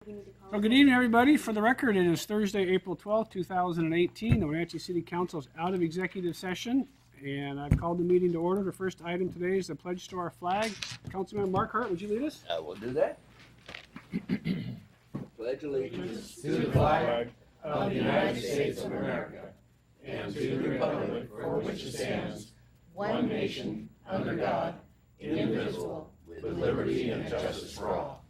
Well, good evening, everybody. For the record, it is Thursday, April 12th, 2018. The Wenatchee City Council is out of executive session, and I've called the meeting to order. The first item today is the pledge to our flag. Councilman Mark Hart, would you lead us? I will do that. Pledge allegiance to the flag of the United States of America and to the republic for which it stands, one nation, under God, indivisible, with liberty and justice for all.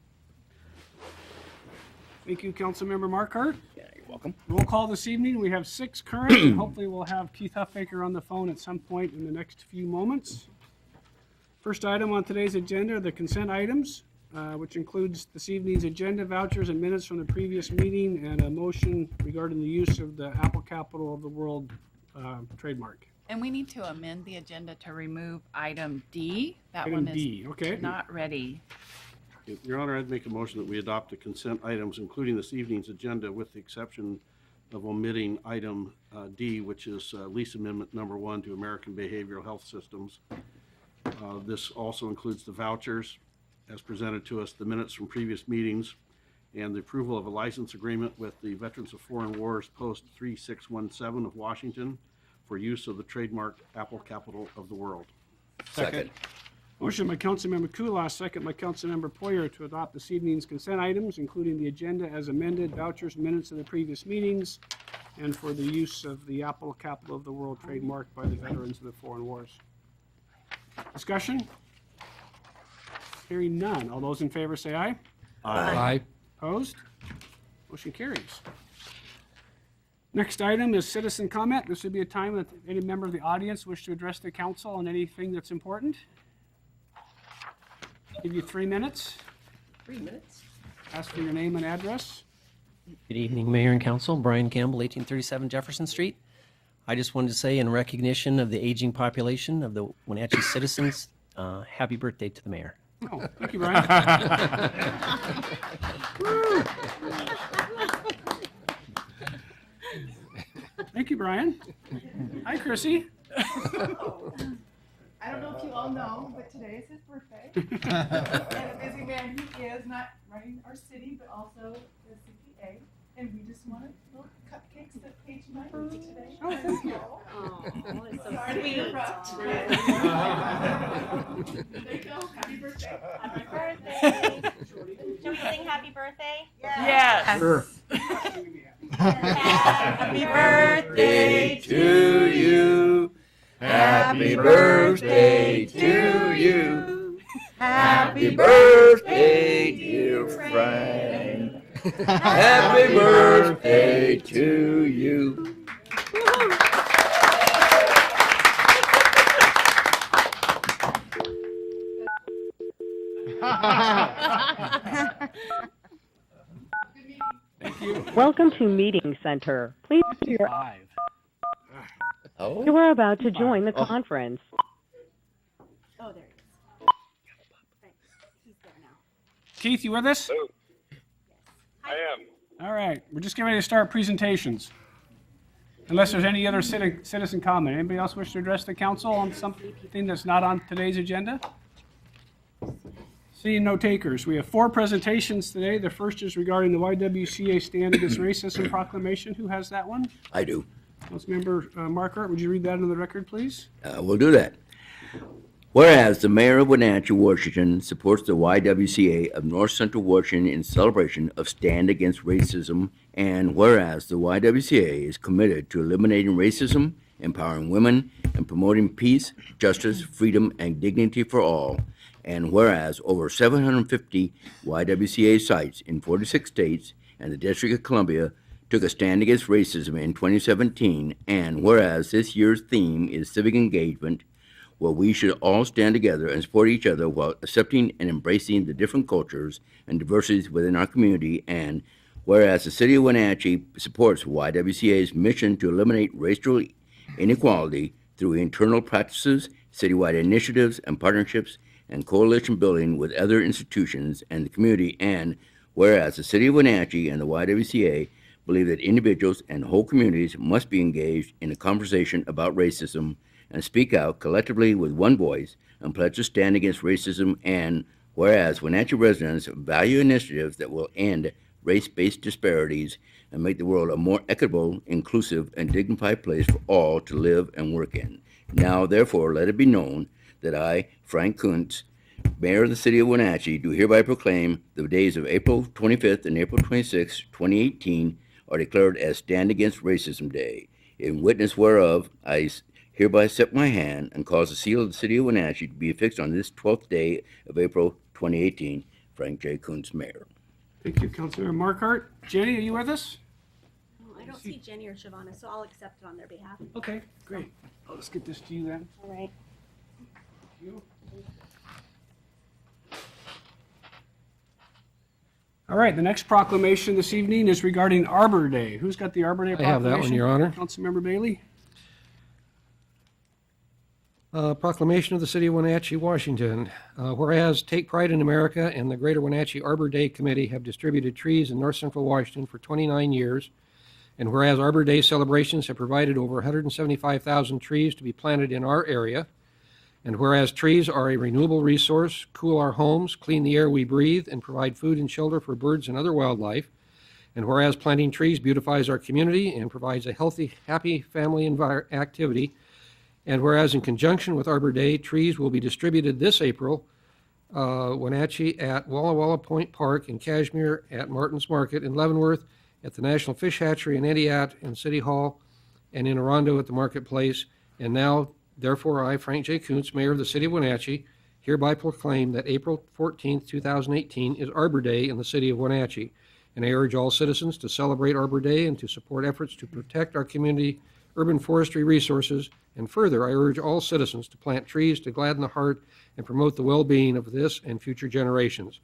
Thank you, Councilmember Mark Hart. Yeah, you're welcome. Roll call this evening. We have 6 current, and hopefully we'll have Keith Huffaker on the phone at some point in the next few moments. First item on today's agenda are the consent items, which includes this evening's agenda, vouchers, and minutes from the previous meeting, and a motion regarding the use of the Apple Capital of the World trademark. And we need to amend the agenda to remove item D. That Item one is D, okay. not ready. Your Honor, I'd make a motion that we adopt the consent items, including this evening's agenda, with the exception of omitting item D, which is lease amendment number 1 to American Behavioral Health Systems. This also includes the vouchers as presented to us, the minutes from previous meetings, and the approval of a license agreement with the Veterans of Foreign Wars Post 3617 of Washington for use of the trademark Apple Capital of the World. Second. Motion by Councilmember Kulas, second by Councilmember Poyer to adopt this evening's consent items, including the agenda as amended, vouchers, minutes of the previous meetings, and for the use of the Apple Capital of the World trademark by the Veterans of the Foreign Wars. Discussion? Hearing none. All those in favor say aye. Aye. Opposed? Motion carries. Next item is citizen comment. This would be a time that any member of the audience wish to address the council on anything that's important. Give you 3 minutes. 3 minutes. Ask for your name and address. Good evening, Mayor and Council. Brian Campbell, 1837 Jefferson Street. I just wanted to say, in recognition of the aging population of the Wenatchee citizens, happy birthday to the mayor. Oh, thank you, Brian. Woo. Thank you, Brian. Hi, Chrissy. I don't know if you all know, but today is his birthday. And a busy man he is, not running our city, but also the CPA. And we just wanted little cupcakes that Paige and I did today. Oh, thank you. Oh, it's so sweet. There you go. Happy birthday. Happy birthday. Should we sing happy birthday? Yes. Sure. Happy birthday To you. Happy birthday to you. Happy birthday, dear Frank. Happy birthday to you. Welcome to Meeting Center. Please your Oh, You are about to join the conference. Oh, there he is. Thanks. He's there now. Keith, you with us? I am. All right. We're just getting ready to start presentations. Unless there's any other citizen comment. Anybody else wish to address the council on something that's not on today's agenda? Seeing no takers. We have 4 presentations today. The first is regarding the YWCA Stand Against Racism proclamation. Who has that one? I do. Councilmember Mark Hart, would you read that into the record, please? We'll do that. Whereas the mayor of Wenatchee, Washington supports the YWCA of North Central Washington in celebration of Stand Against Racism, and whereas the YWCA is committed to eliminating racism, empowering women, and promoting peace, justice, freedom, and dignity for all, and whereas over 750 YWCA sites in 46 states and the District of Columbia took a stand against racism in 2017, and whereas this year's theme is civic engagement, where we should all stand together and support each other while accepting and embracing the different cultures and diversities within our community, and whereas the City of Wenatchee supports YWCA's mission to eliminate racial inequality through internal practices, citywide initiatives and partnerships, and coalition building with other institutions and the community, and whereas the City of Wenatchee and the YWCA believe that individuals and whole communities must be engaged in a conversation about racism and speak out collectively with one voice and pledge to stand against racism, and whereas Wenatchee residents value initiatives that will end race-based disparities and make the world a more equitable, inclusive, and dignified place for all to live and work in. Now, therefore, let it be known that I, Frank Kuntz, Mayor of the City of Wenatchee, do hereby proclaim the days of April 25th and April 26th, 2018 are declared as Stand Against Racism Day. In witness whereof, I hereby set my hand and cause the seal of the City of Wenatchee to be affixed on this 12th day of April 2018. Frank J. Kuntz, Mayor. Thank you, Councilmember Markart. Jenny, are you with us? Oh, I don't see Jenny or Shavana, so I'll accept it on their behalf. Okay, great. Let's get this to you then. All right. You. All right, the next proclamation this evening is regarding Arbor Day. Who's got the Arbor Day I proclamation? have that one, Your Honor. Councilmember Bailey. Proclamation of the City of Wenatchee, Washington. Whereas Take Pride in America and the Greater Wenatchee Arbor Day Committee have distributed trees in north central Washington for 29 years, and whereas Arbor Day celebrations have provided over 175,000 trees to be planted in our area, and whereas trees are a renewable resource, cool our homes, clean the air we breathe, and provide food and shelter for birds and other wildlife, and whereas planting trees beautifies our community and provides a healthy, happy family activity, and whereas in conjunction with Arbor Day, trees will be distributed this April, Wenatchee at Walla Walla Point Park, in Kashmir at Martin's Market, in Leavenworth at the National Fish Hatchery, in Etiat in City Hall, and in Orondo at the Marketplace. And now, therefore, I, Frank J. Kuntz, Mayor of the City of Wenatchee, hereby proclaim that April 14th, 2018 is Arbor Day in the City of Wenatchee. And I urge all citizens to celebrate Arbor Day and to support efforts to protect our community urban forestry resources. And further, I urge all citizens to plant trees to gladden the heart and promote the well-being of this and future generations.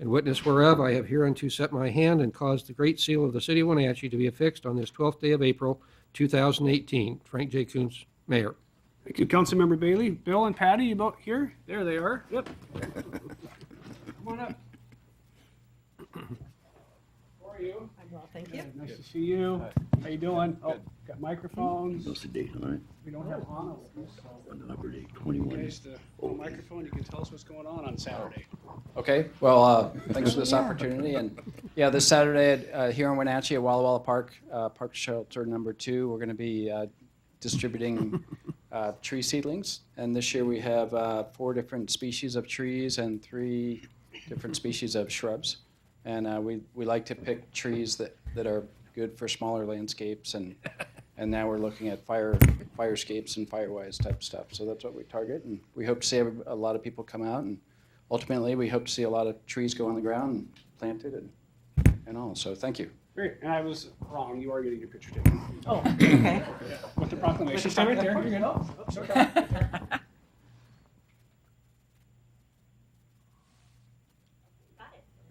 And witness whereof, I have hereunto set my hand and caused the great seal of the City of Wenatchee to be affixed on this 12th day of April, 2018. Frank J. Kuntz, Mayor. Thank you, Councilmember Bailey. Bill and Patty, you both here? There they are. Yep. Come on up. How are you? I'm well, thank you. Nice to see you. How you doing? Oh, got microphones. What's the date on it? We don't have on On Arbor Day, so 21. guys, the microphone, you can tell us what's going on Saturday. Okay, well, thanks for this opportunity. And yeah, this Saturday here in Wenatchee at Walla Walla Park, Park Shelter number 2, we're going to be distributing tree seedlings. And this year we have 4 different species of trees and 3 different species of shrubs. And we like to pick trees that are good for smaller landscapes. And now we're looking at firescapes and firewise type stuff. So that's what we target. And we hope to see a lot of people come out. And ultimately, we hope to see a lot of trees go on the ground and planted and all. So thank you. Great, and I was wrong. You are getting your picture taken. Oh, okay. With the proclamation. Stay right there. You're good. Oh, It's okay.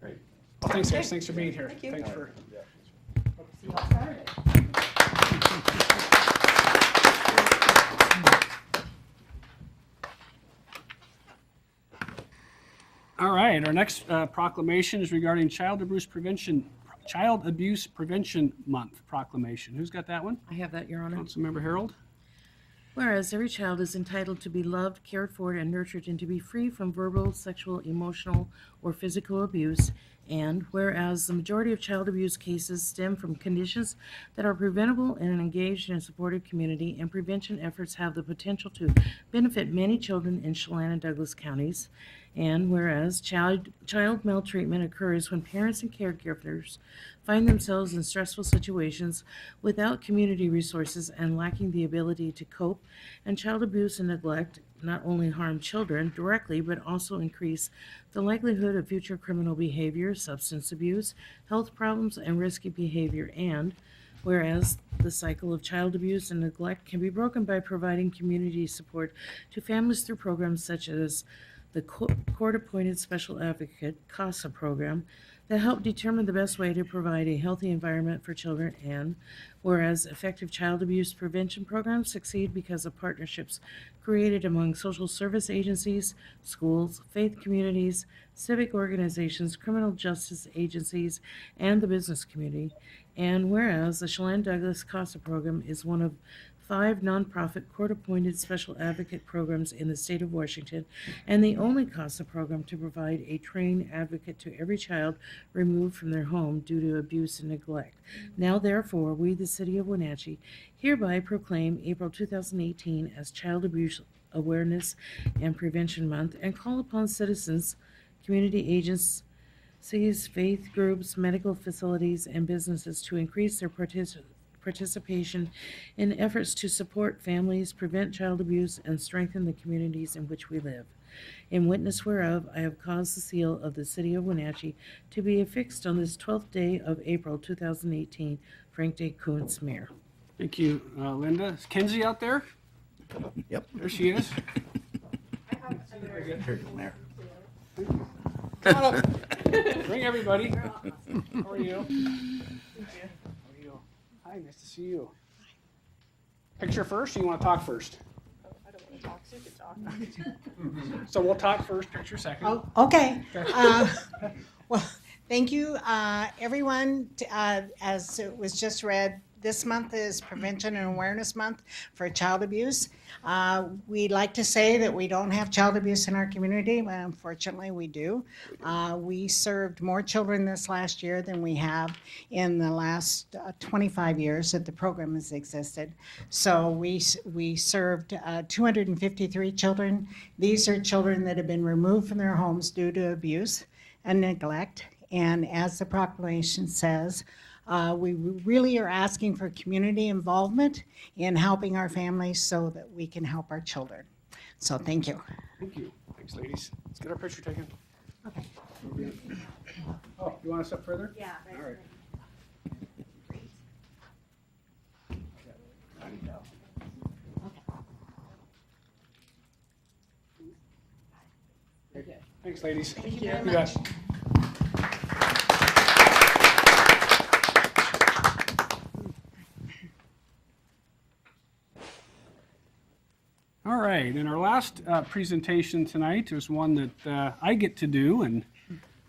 Great. Well, thanks, guys. Thanks for being here. Thank you. Thanks for. Hope to see you all Saturday. All right, our next proclamation is regarding Child Abuse Prevention Month proclamation. Who's got that one? I have that, Your Honor. Councilmember Harold. Whereas every child is entitled to be loved, cared for, and nurtured, and to be free from verbal, sexual, emotional, or physical abuse. And whereas the majority of child abuse cases stem from conditions that are preventable in an engaged and supportive community, and prevention efforts have the potential to benefit many children in Chelan and Douglas counties. And whereas child maltreatment occurs when parents and caregivers find themselves in stressful situations without community resources and lacking the ability to cope, and child abuse and neglect not only harm children directly, but also increase the likelihood of future criminal behavior, substance abuse, health problems, and risky behavior. And whereas the cycle of child abuse and neglect can be broken by providing community support to families through programs such as the Court-Appointed Special Advocate, CASA program, that help determine the best way to provide a healthy environment for children. And whereas effective child abuse prevention programs succeed because of partnerships created among social service agencies, schools, faith communities, civic organizations, criminal justice agencies, and the business community. And whereas the Chelan Douglas CASA program is one of 5 nonprofit court-appointed special advocate programs in the state of Washington, and the only CASA program to provide a trained advocate to every child removed from their home due to abuse and neglect. Now, therefore, we, the City of Wenatchee, hereby proclaim April 2018 as Child Abuse Awareness and Prevention Month and call upon citizens, community agencies, faith groups, medical facilities, and businesses to increase their participation in efforts to support families, prevent child abuse, and strengthen the communities in which we live. In witness whereof, I have caused the seal of the City of Wenatchee to be affixed on this 12th day of April 2018. Frank D. Kuntz, Mayor. Thank you, Linda. Is Kenzie out there? Yep. There she is. Come on up. Bring everybody. How are you? How are you? Hi, nice to see you. Picture first, or you want to talk first? I don't want to talk, so you can talk. So we'll talk first, picture second. Oh, okay. Well, thank you, everyone. As it was just read, this month is Prevention and Awareness Month for child abuse. We like to say that we don't have child abuse in our community, but unfortunately we do. We served more children this last year than we have in the last 25 years that the program has existed. So we served 253 children. These are children that have been removed from their homes due to abuse and neglect. And as the proclamation says, we really are asking for community involvement in helping our families so that we can help our children. So thank you. Thank you. Thanks, ladies. Let's get our picture taken. Okay. Oh, you want us up further? Yeah. All right. Thanks, ladies. Thank you very much. All right, and our last presentation tonight is one that I get to do, and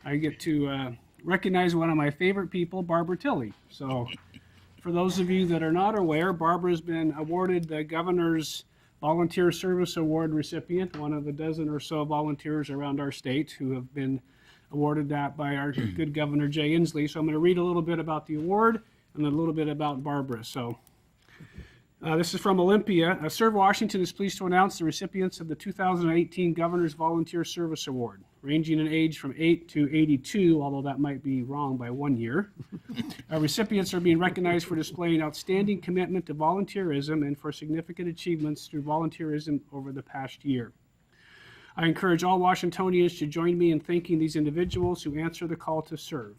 I get to recognize one of my favorite people, Barbara Tilley. So for those of you that are not aware, Barbara's been awarded the Governor's Volunteer Service Award recipient, one of a dozen or so volunteers around our state who have been awarded that by our good Governor Jay Inslee. So I'm going to read a little bit about the award and then a little bit about Barbara. So this is from Olympia. Serve Washington is pleased to announce the recipients of the 2018 Governor's Volunteer Service Award, ranging in age from 8 to 82, although that might be wrong by 1 year. Recipients are being recognized for displaying outstanding commitment to volunteerism and for significant achievements through volunteerism over the past year. I encourage all Washingtonians to join me in thanking these individuals who answer the call to serve.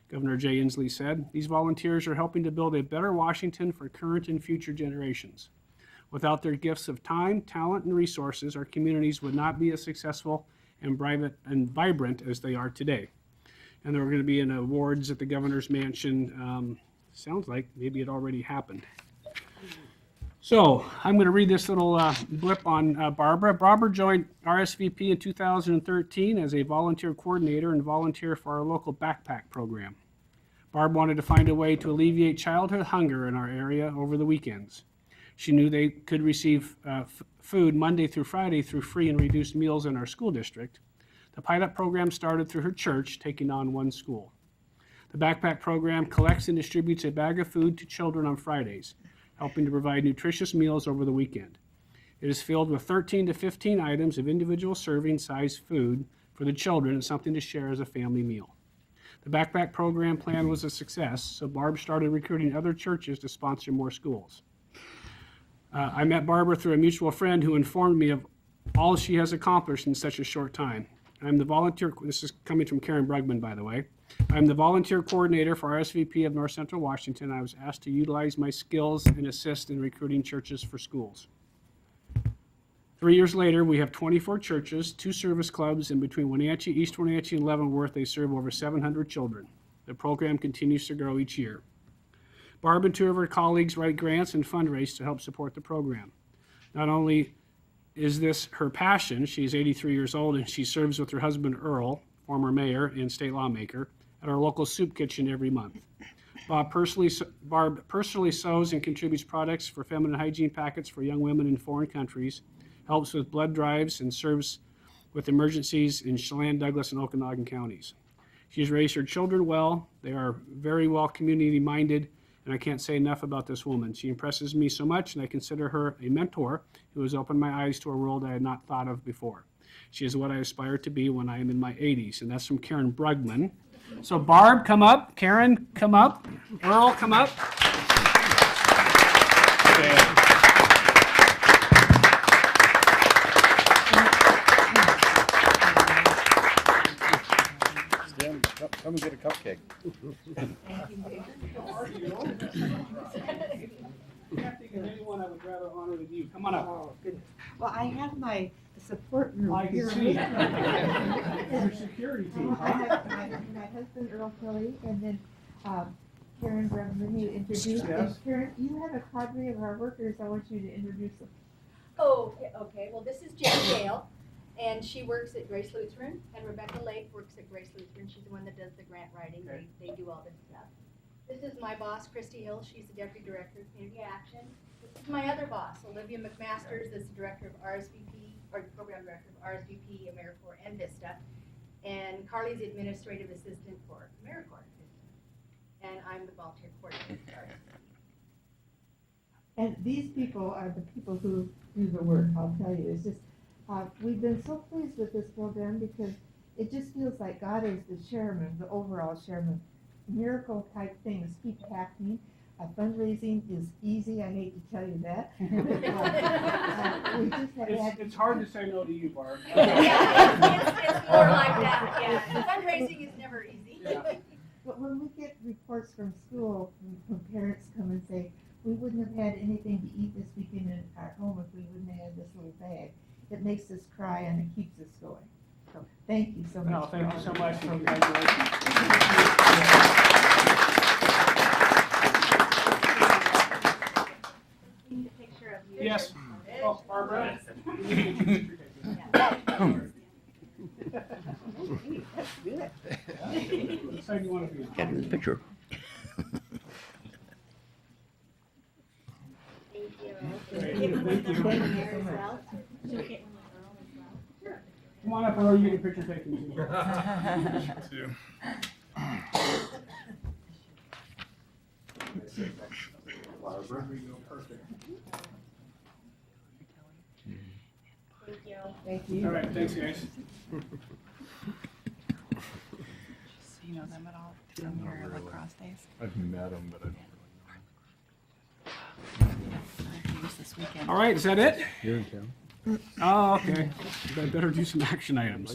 Governor Jay Inslee said, "These volunteers are helping to build a better Washington for current and future generations. Without their gifts of time, talent, and resources, our communities would not be as successful and vibrant as they are today." And there are going to be an awards at the Governor's Mansion. Sounds like maybe it already happened. So I'm going to read this little blip on Barbara. Barbara joined RSVP in 2013 as a volunteer coordinator and volunteer for our local backpack program. Barb wanted to find a way to alleviate childhood hunger in our area over the weekends. She knew they could receive food Monday through Friday through free and reduced meals in our school district. The pilot program started through her church, taking on one school. The backpack program collects and distributes a bag of food to children on Fridays, helping to provide nutritious meals over the weekend. It is filled with 13 to 15 items of individual serving size food for the children and something to share as a family meal. The backpack program plan was a success, so Barb started recruiting other churches to sponsor more schools. I met Barbara through a mutual friend who informed me of all she has accomplished in such a short time. I'm the volunteer, this is coming from Karen Brugman, by the way. I'm the volunteer coordinator for RSVP of North Central Washington. I was asked to utilize my skills and assist in recruiting churches for schools. 3 years later, we have 24 churches, 2 service clubs, and between Wenatchee, East Wenatchee, and Leavenworth, they serve over 700 children. The program continues to grow each year. Barb and 2 of her colleagues write grants and fundraise to help support the program. Not only is this her passion, she's 83 years old, and she serves with her husband Earl, former mayor and state lawmaker, at our local soup kitchen every month. Barb personally sews and contributes products for feminine hygiene packets for young women in foreign countries, helps with blood drives, and serves with emergencies in Chelan, Douglas, and Okanagan counties. She's raised her children well. They are very well community-minded, and I can't say enough about this woman. She impresses me so much, and I consider her a mentor who has opened my eyes to a world I had not thought of before. She is what I aspire to be when I am in my 80s, and that's from Karen Brugman. So Barb, come up. Karen, come up. Earl, come up. Okay. Stan, come and get a cupcake. I can't think of anyone I would rather honor than you. Come on up. Oh, goodness. Well, I have my support group I here. can see. Your security team, I huh? have my husband Earl Kelly, and then Karen Brevman, you introduced. Yes. And Karen, you have a cadre of our workers. I want you to introduce them. Oh, okay. Well, this is Jen Gale, and she works at Grace Lutheran, and Rebecca Lake works at Grace Lutheran. She's the one that does the grant writing. Okay. They do all this stuff. This is my boss, Christy Hill. She's the Deputy Director of Community Action. This is my other boss, Olivia McMasters, that's the Director of RSVP, or Program Director of RSVP, AmeriCorps, and VISTA. And Carly's the Administrative Assistant for AmeriCorps. And I'm the Volunteer Coordinator for RSVP. And these people are the people who do the work, I'll tell you. It's just, we've been so pleased with this program because it just feels like God is the chairman, the overall chairman. Miracle type things keep happening. Fundraising is easy, I hate to tell you that. We just have had. It's hard to say no to you, Barb. Yeah, it's more like that, yeah. Fundraising is never easy. Yeah. But when we get reports from school, when parents come and say, we wouldn't have had anything to eat this weekend in our home if we wouldn't have had this little bag, it makes us cry and it keeps us going. So thank you so much. No, thank you so much. for all this. Congratulations. Need a picture of you. Yes. Oh, Barbara. That's good. What side do you want to be on? Got in the picture. Thank you. Great, Give one thank of you. them to Mary as well. Should we get one with Earl as well? Sure. Come on up, Earl, you get a picture taken too. Barbara. Perfect. Thank you. Thank you. All right, thanks, guys. So you know them at all from your lacrosse days? I've met him, but I don't Use this weekend. All right, is that it? You're in town? Oh, okay. I better do some action items.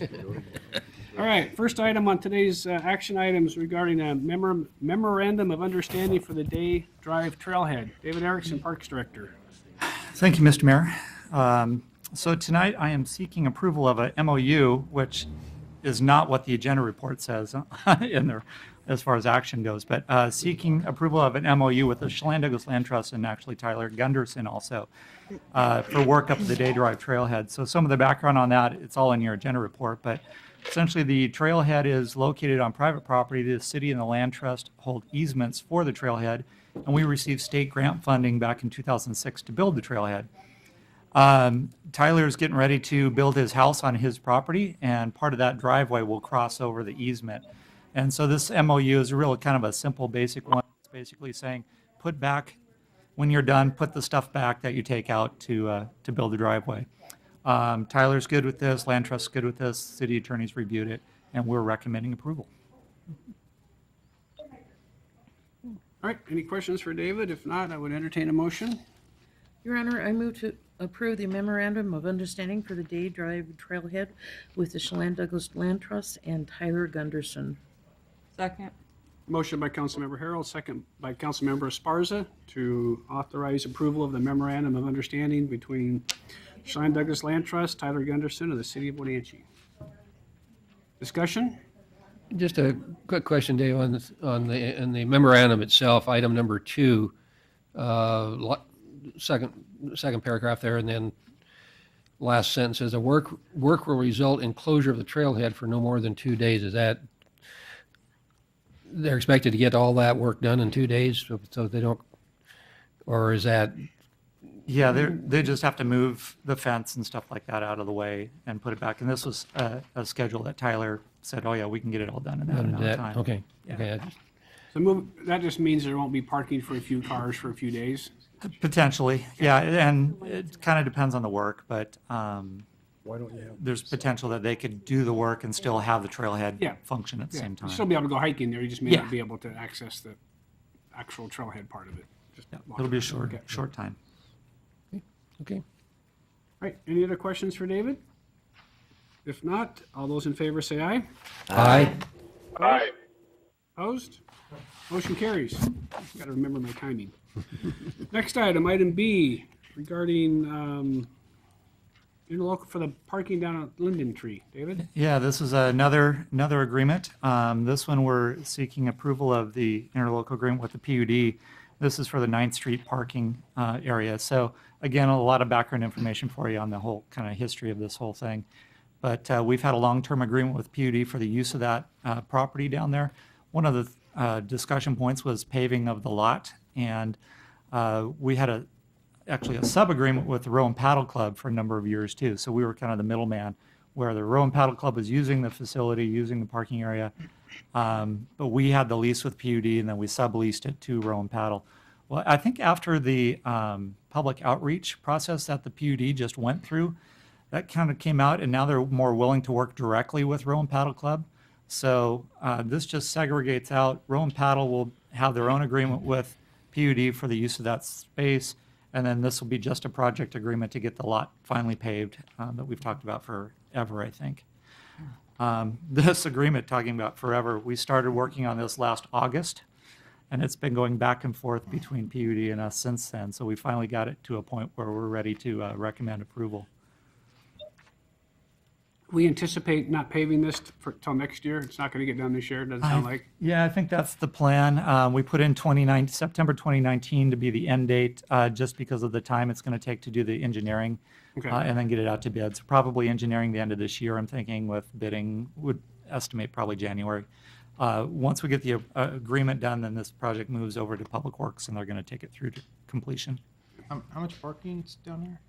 All right, first item on today's action items regarding a memorandum of understanding for the Day Drive Trailhead. David Erickson, Parks Director. Thank you, Mr. Mayor. So tonight I am seeking approval of a MOU, which is not what the agenda report says in there as far as action goes, but seeking approval of an MOU with the Chelan Douglas Land Trust and actually Tyler Gunderson also for work up the Day Drive Trailhead. So some of the background on that, it's all in your agenda report, but essentially the trailhead is located on private property. The city and the land trust hold easements for the trailhead, and we received state grant funding back in 2006 to build the trailhead. Tyler is getting ready to build his house on his property, and part of that driveway will cross over the easement. And so this MOU is really kind of a simple, basic one. It's basically saying, put back, when you're done, put the stuff back that you take out to build the driveway. Tyler's good with this, Land Trust's good with this, city attorney's reviewed it, and we're recommending approval. All right, any questions for David? If not, I would entertain a motion. Your Honor, I move to approve the memorandum of understanding for the Day Drive Trailhead with the Chelan Douglas Land Trust and Tyler Gunderson. Second. Motion by Councilmember Harrell, second by Councilmember Esparza to authorize approval of the memorandum of understanding between Chelan Douglas Land Trust, Tyler Gunderson, and the City of Wenatchee. Discussion? Just a quick question, Dave, on the memorandum itself, item number 2, second paragraph there, and then last sentence says, work will result in closure of the trailhead for no more than 2 days. Is that they're expected to get all that work done in 2 days, so they don't, or is that, Yeah, they just have to move the fence and stuff like that out of the way and put it back. And this was a schedule that Tyler said, oh yeah, we can get it all done in that amount of time. okay, Yeah. okay. So that just means there won't be parking for a few cars for a few days? Potentially, yeah, and it kind of depends on the work, but Why don't you have? there's potential that they could do the work and still have the trailhead Yeah. function at the Yeah, same you'll time. still be able to go hiking there, you just may Yeah. not be able to access the actual trailhead part of it. Just Yeah, walk it'll be a around. Okay. short time. Okay. All right, any other questions for David? If not, all those in favor say aye. Aye. Aye. Opposed? Motion carries. Got to remember my timing. Next item, item B, regarding interlocal for the parking down at Linden Tree. David? Yeah, this is another agreement. This one, we're seeking approval of the interlocal agreement with the PUD. This is for the 9th Street parking area. So again, a lot of background information for you on the whole kind of history of this whole thing. But we've had a long-term agreement with PUD for the use of that property down there. One of the discussion points was paving of the lot, and we had actually a sub-agreement with the Row and Paddle Club for a number of years too. So we were kind of the middleman, where the Row and Paddle Club was using the facility, using the parking area, but we had the lease with PUD, and then we subleased it to Row and Paddle. Well, I think after the public outreach process that the PUD just went through, that kind of came out, and now they're more willing to work directly with Row and Paddle Club. So this just segregates out. Row and Paddle will have their own agreement with PUD for the use of that space, and then this will be just a project agreement to get the lot finally paved that we've talked about forever, I think. This agreement, talking about forever, we started working on this last August, and it's been going back and forth between PUD and us since then. So we finally got it to a point where we're ready to recommend approval. We anticipate not paving this till next year. It's not going to get done this year, doesn't sound like. Yeah, I think that's the plan. We put in September 2019 to be the end date, just because of the time it's going to take to do the engineering, Okay. and then get it out to bid. So probably engineering the end of this year, I'm thinking, with bidding, would estimate probably January. Once we get the agreement done, then this project moves over to Public Works, and they're going to take it through to completion. How much parking's down there?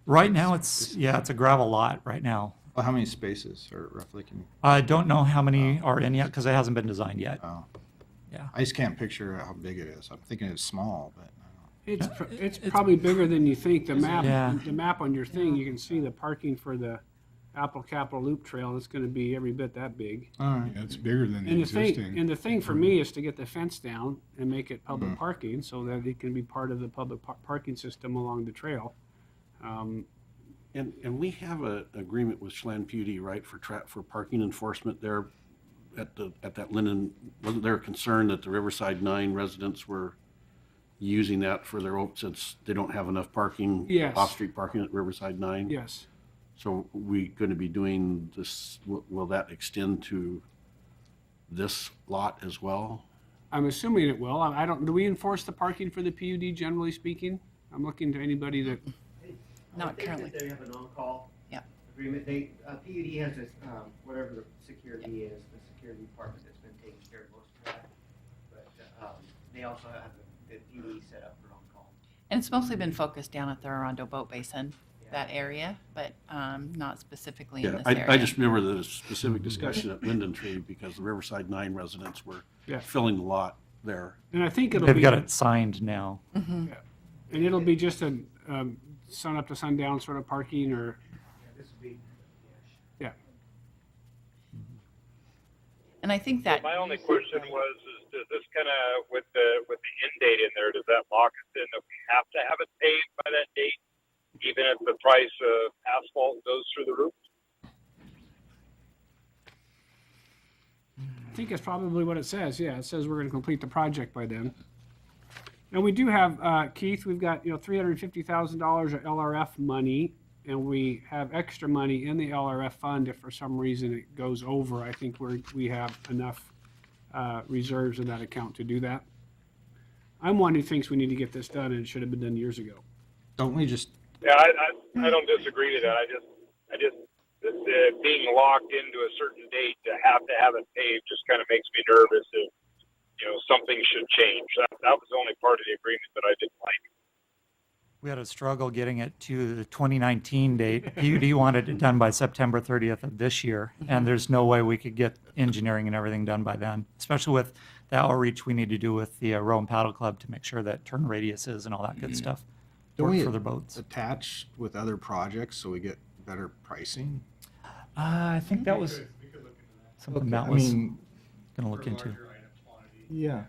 Right now, it's a gravel lot right now. Well, how many spaces are roughly can? I don't know how many are in yet because it hasn't been designed yet. Oh. Yeah. I just can't picture how big it is. I'm thinking it's small, but I don't know. It's probably bigger than you think. The Yeah. map on your thing, you can see the parking for the Apple Capitol Loop Trail, and it's going to be every bit that big. All right. Yeah, it's bigger than the And existing. the thing for me is to get the fence down and make it public parking so that it can be part of the public parking system along the trail. And we have an agreement with Chelan PUD, right, for parking enforcement there at that Linden. Wasn't there a concern that the Riverside 9 residents were using that for their since they don't have enough parking? Yes. Off-street parking at Riverside 9? Yes. So we going to be doing this, will that extend to this lot as well? I'm assuming it will. I don't, do we enforce the parking for the PUD generally speaking? I'm looking to anybody that, Not currently. They have an on-call Yeah. agreement. PUD has this, whatever the security is, the security department that's been taking care of most of that. But they also have the PUD set up for on-call. And it's mostly been focused down at the Orondo Boat Basin, that area, but not specifically in Yeah, this area. I just remember the specific discussion at Linden Tree because the Riverside 9 residents were Yeah. filling the lot there. and I think it'll They've be. got it signed now. Mhm. Yeah. And it'll be just a sun up to sundown sort of parking or, Yeah, this would be, yeah. And I think that. My only question was, does this kind of, with the end date in there, does that lock us in that we have to have it paved by that date, even if the price of asphalt goes through the roof? I think that's probably what it says. Yeah, it says we're going to complete the project by then. And we do have, Keith, we've got, $350,000 of LRF money, and we have extra money in the LRF fund if for some reason it goes over. I think we have enough reserves in that account to do that. I'm one who thinks we need to get this done, and it should have been done years ago. Don't we just? Yeah, I don't disagree to that. I just being locked into a certain date to have it paved just kind of makes me nervous if, something should change. That was the only part of the agreement that I didn't like. We had a struggle getting it to the 2019 date. PUD wanted it done by September 30th of this year, and there's no way we could get engineering and everything done by then, especially with the outreach we need to do with the Row and Paddle Club to make sure that turn radiuses and all that good stuff Don't work we for their boats. attach with other projects so we get better pricing? I think that was something Matt was going to look into. Yeah.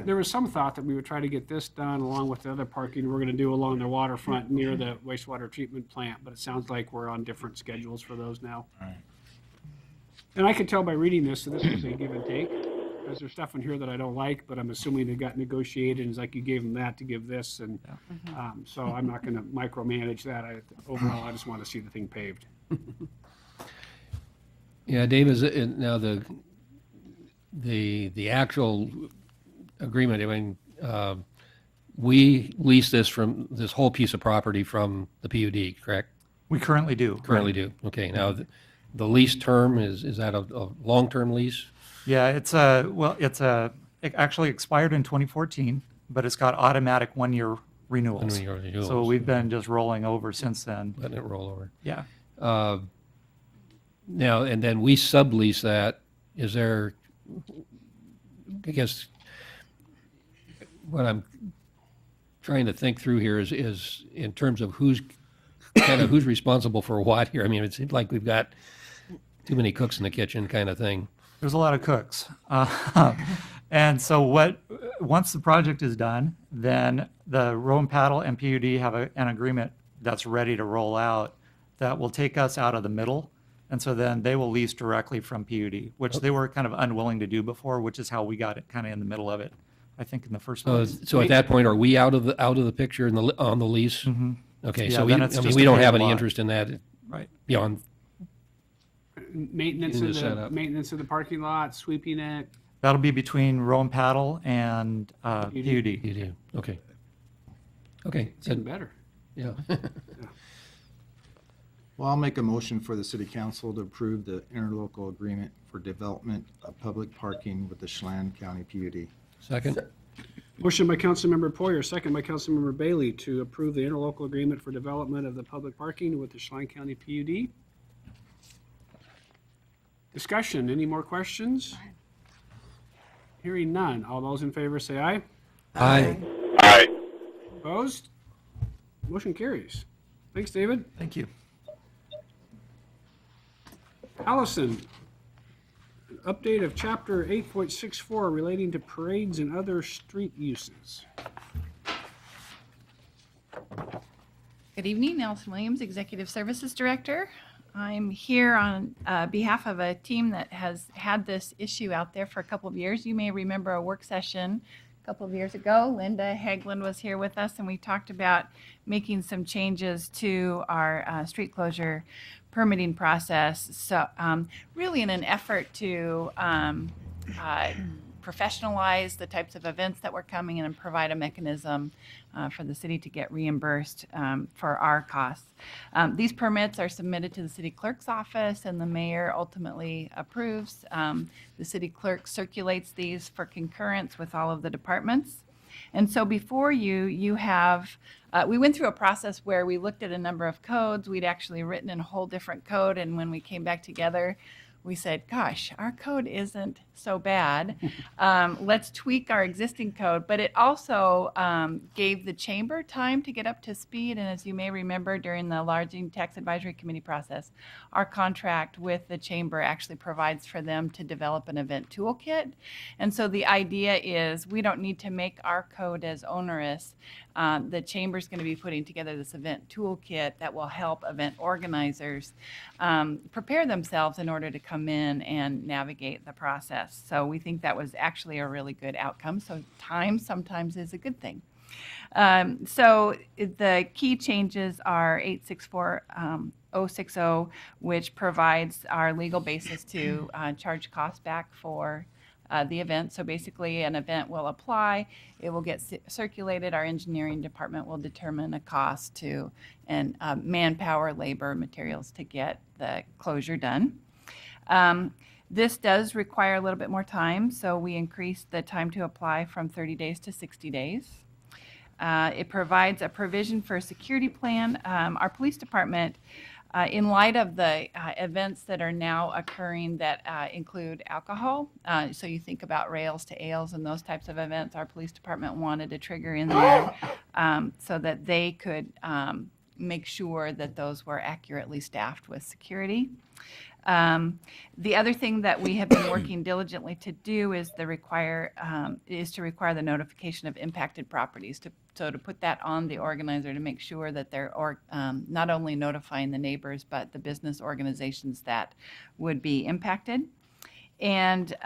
There was some thought that we would try to get this done along with the other parking we're going to do along the waterfront near the wastewater treatment plant, but it sounds like we're on different schedules for those now. Right. And I could tell by reading this, so this was a give and take, because there's stuff in here that I don't like, but I'm assuming it got negotiated, and it's like you gave them that to give this, and so I'm not going to micromanage that. Overall, I just want to see the thing paved. Yeah, Dave, is it, now the actual agreement, I mean, we lease this whole piece of property from the PUD, correct? We currently do. Currently do. Okay, now the lease term, is that a long-term lease? Yeah, it actually expired in 2014, but it's got automatic one-year renewals. One-year renewals. So we've been just rolling over since then. Letting it roll over. Yeah. Now, and then we sublease that. Is there, I guess, what I'm trying to think through here is in terms of who's responsible for what here. I mean, it seems like we've got too many cooks in the kitchen kind of thing. There's a lot of cooks. And so once the project is done, then the Row and Paddle and PUD have an agreement that's ready to roll out that will take us out of the middle. And so then they will lease directly from PUD, which they were kind of unwilling to do before, which is how we got it kind of in the middle of it, I think, in the first place. So at that point, are we out of the picture on the lease? Mm-hmm. Okay, Yeah, so then it's just we a don't paid have any lot. interest in that Right. beyond. Maintenance In the of the setup. maintenance of the parking lot, sweeping it. That'll be between Row and Paddle and PUD. PUD. Okay. Okay. It's even better. Yeah. Well, I'll make a motion for the city council to approve the interlocal agreement for development of public parking with the Chelan County PUD. Second. Motion by Councilmember Poyer, second by Councilmember Bailey to approve the interlocal agreement for development of the public parking with the Chelan County PUD. Discussion, any more questions? Hearing none. All those in favor say aye. Aye. Aye. Opposed? Motion carries. Thanks, David. Thank you. Allison, update of chapter 8.64 relating to parades and other street uses. Good evening, Allison Williams, Executive Services Director. I'm here on behalf of a team that has had this issue out there for a couple of years. You may remember a work session a couple of years ago. Linda Haglund was here with us, and we talked about making some changes to our street closure permitting process. So really in an effort to professionalize the types of events that were coming in and provide a mechanism for the city to get reimbursed for our costs. These permits are submitted to the city clerk's office, and the mayor ultimately approves. The city clerk circulates these for concurrence with all of the departments. And so before you have, we went through a process where we looked at a number of codes. We'd actually written in a whole different code, and when we came back together, we said, gosh, our code isn't so bad. Let's tweak our existing code. But it also gave the chamber time to get up to speed. And as you may remember, during the Lodging Tax Advisory Committee process, our contract with the chamber actually provides for them to develop an event toolkit. And so the idea is we don't need to make our code as onerous. The chamber's going to be putting together this event toolkit that will help event organizers prepare themselves in order to come in and navigate the process. So we think that was actually a really good outcome. So time sometimes is a good thing. So the key changes are 864-060, which provides our legal basis to charge costs back for the event. So basically, an event will apply, it will get circulated, our engineering department will determine a cost to, and manpower, labor, materials to get the closure done. This does require a little bit more time, so we increased the time to apply from 30 days to 60 days. It provides a provision for a security plan. Our police department, in light of the events that are now occurring that include alcohol, so you think about rails to ales and those types of events, our police department wanted to trigger in there so that they could make sure that those were accurately staffed with security. The other thing that we have been working diligently to do is to require the notification of impacted properties. So to put that on the organizer to make sure that they're not only notifying the neighbors but the business organizations that would be impacted. And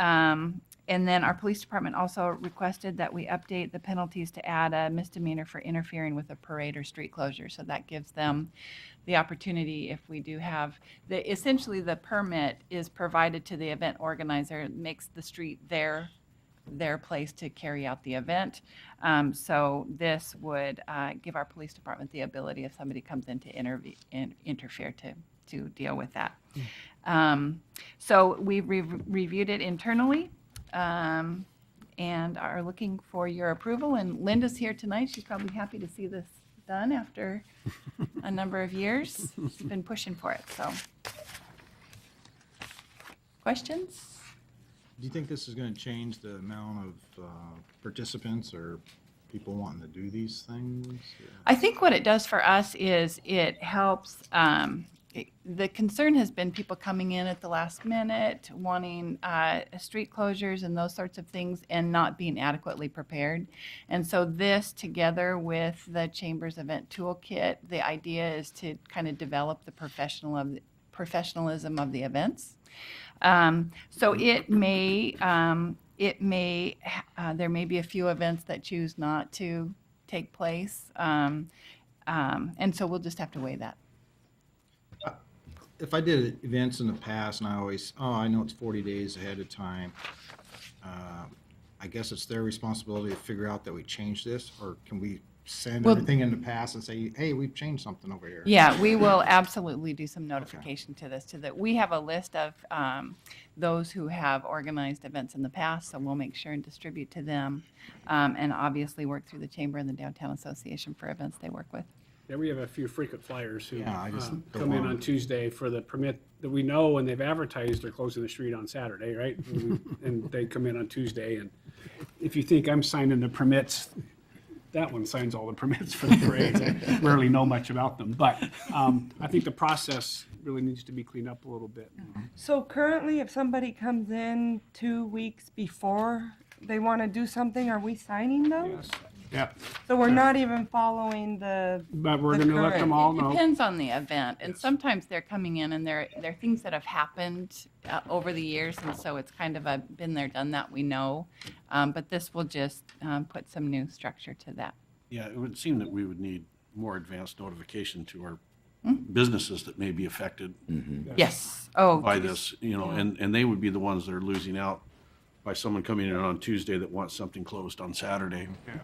then our police department also requested that we update the penalties to add a misdemeanor for interfering with a parade or street closure. So that gives them the opportunity, if we do have, essentially the permit is provided to the event organizer, makes the street their place to carry out the event. So this would give our police department the ability, if somebody comes in to interfere, to deal with that. So we reviewed it internally and are looking for your approval. And Linda's here tonight. She's probably happy to see this done after a number of years. She's been pushing for it. So, questions? Do you think this is going to change the amount of participants or people wanting to do these things? I think what it does for us is it helps. The concern has been people coming in at the last minute, wanting street closures and those sorts of things, and not being adequately prepared. And so this, together with the Chamber's event toolkit, the idea is to kind of develop the professionalism of the events. So it may there may be a few events that choose not to take place, and so we'll just have to weigh that. If I did events in the past and I know it's 40 days ahead of time, I guess it's their responsibility to figure out that we changed this, or can we send everything in the past and say, hey, we've changed something over here? Yeah, we will absolutely do some notification to this. We have a list of those who have organized events in the past, so we'll make sure and distribute to them, and obviously work through the Chamber and the Downtown Association for events they work with. Yeah, we have a few frequent flyers who don't come in want on Tuesday for the permit that we know, and they've advertised they're closing the street on Saturday, right? And they come in on Tuesday, and if you think I'm signing the permits, that one signs all the permits for the parades. I rarely know much about them, but I think the process really needs to be cleaned up a little bit. So currently, if somebody comes in 2 weeks before they want to do something, are we signing those? Yes. Yeah. So we're not even following the. But we're going to let them all It know. depends on the event, and sometimes they're coming in and they're things that have happened over the years, and so it's kind of a been there, done that, we know. But this will just put some new structure to that. Yeah, it would seem that we would need more advanced notification to our businesses that may be affected Yes. Oh, by geez. this, and they would be the ones that are losing out by someone coming in on Tuesday that wants something closed on Saturday. Yeah.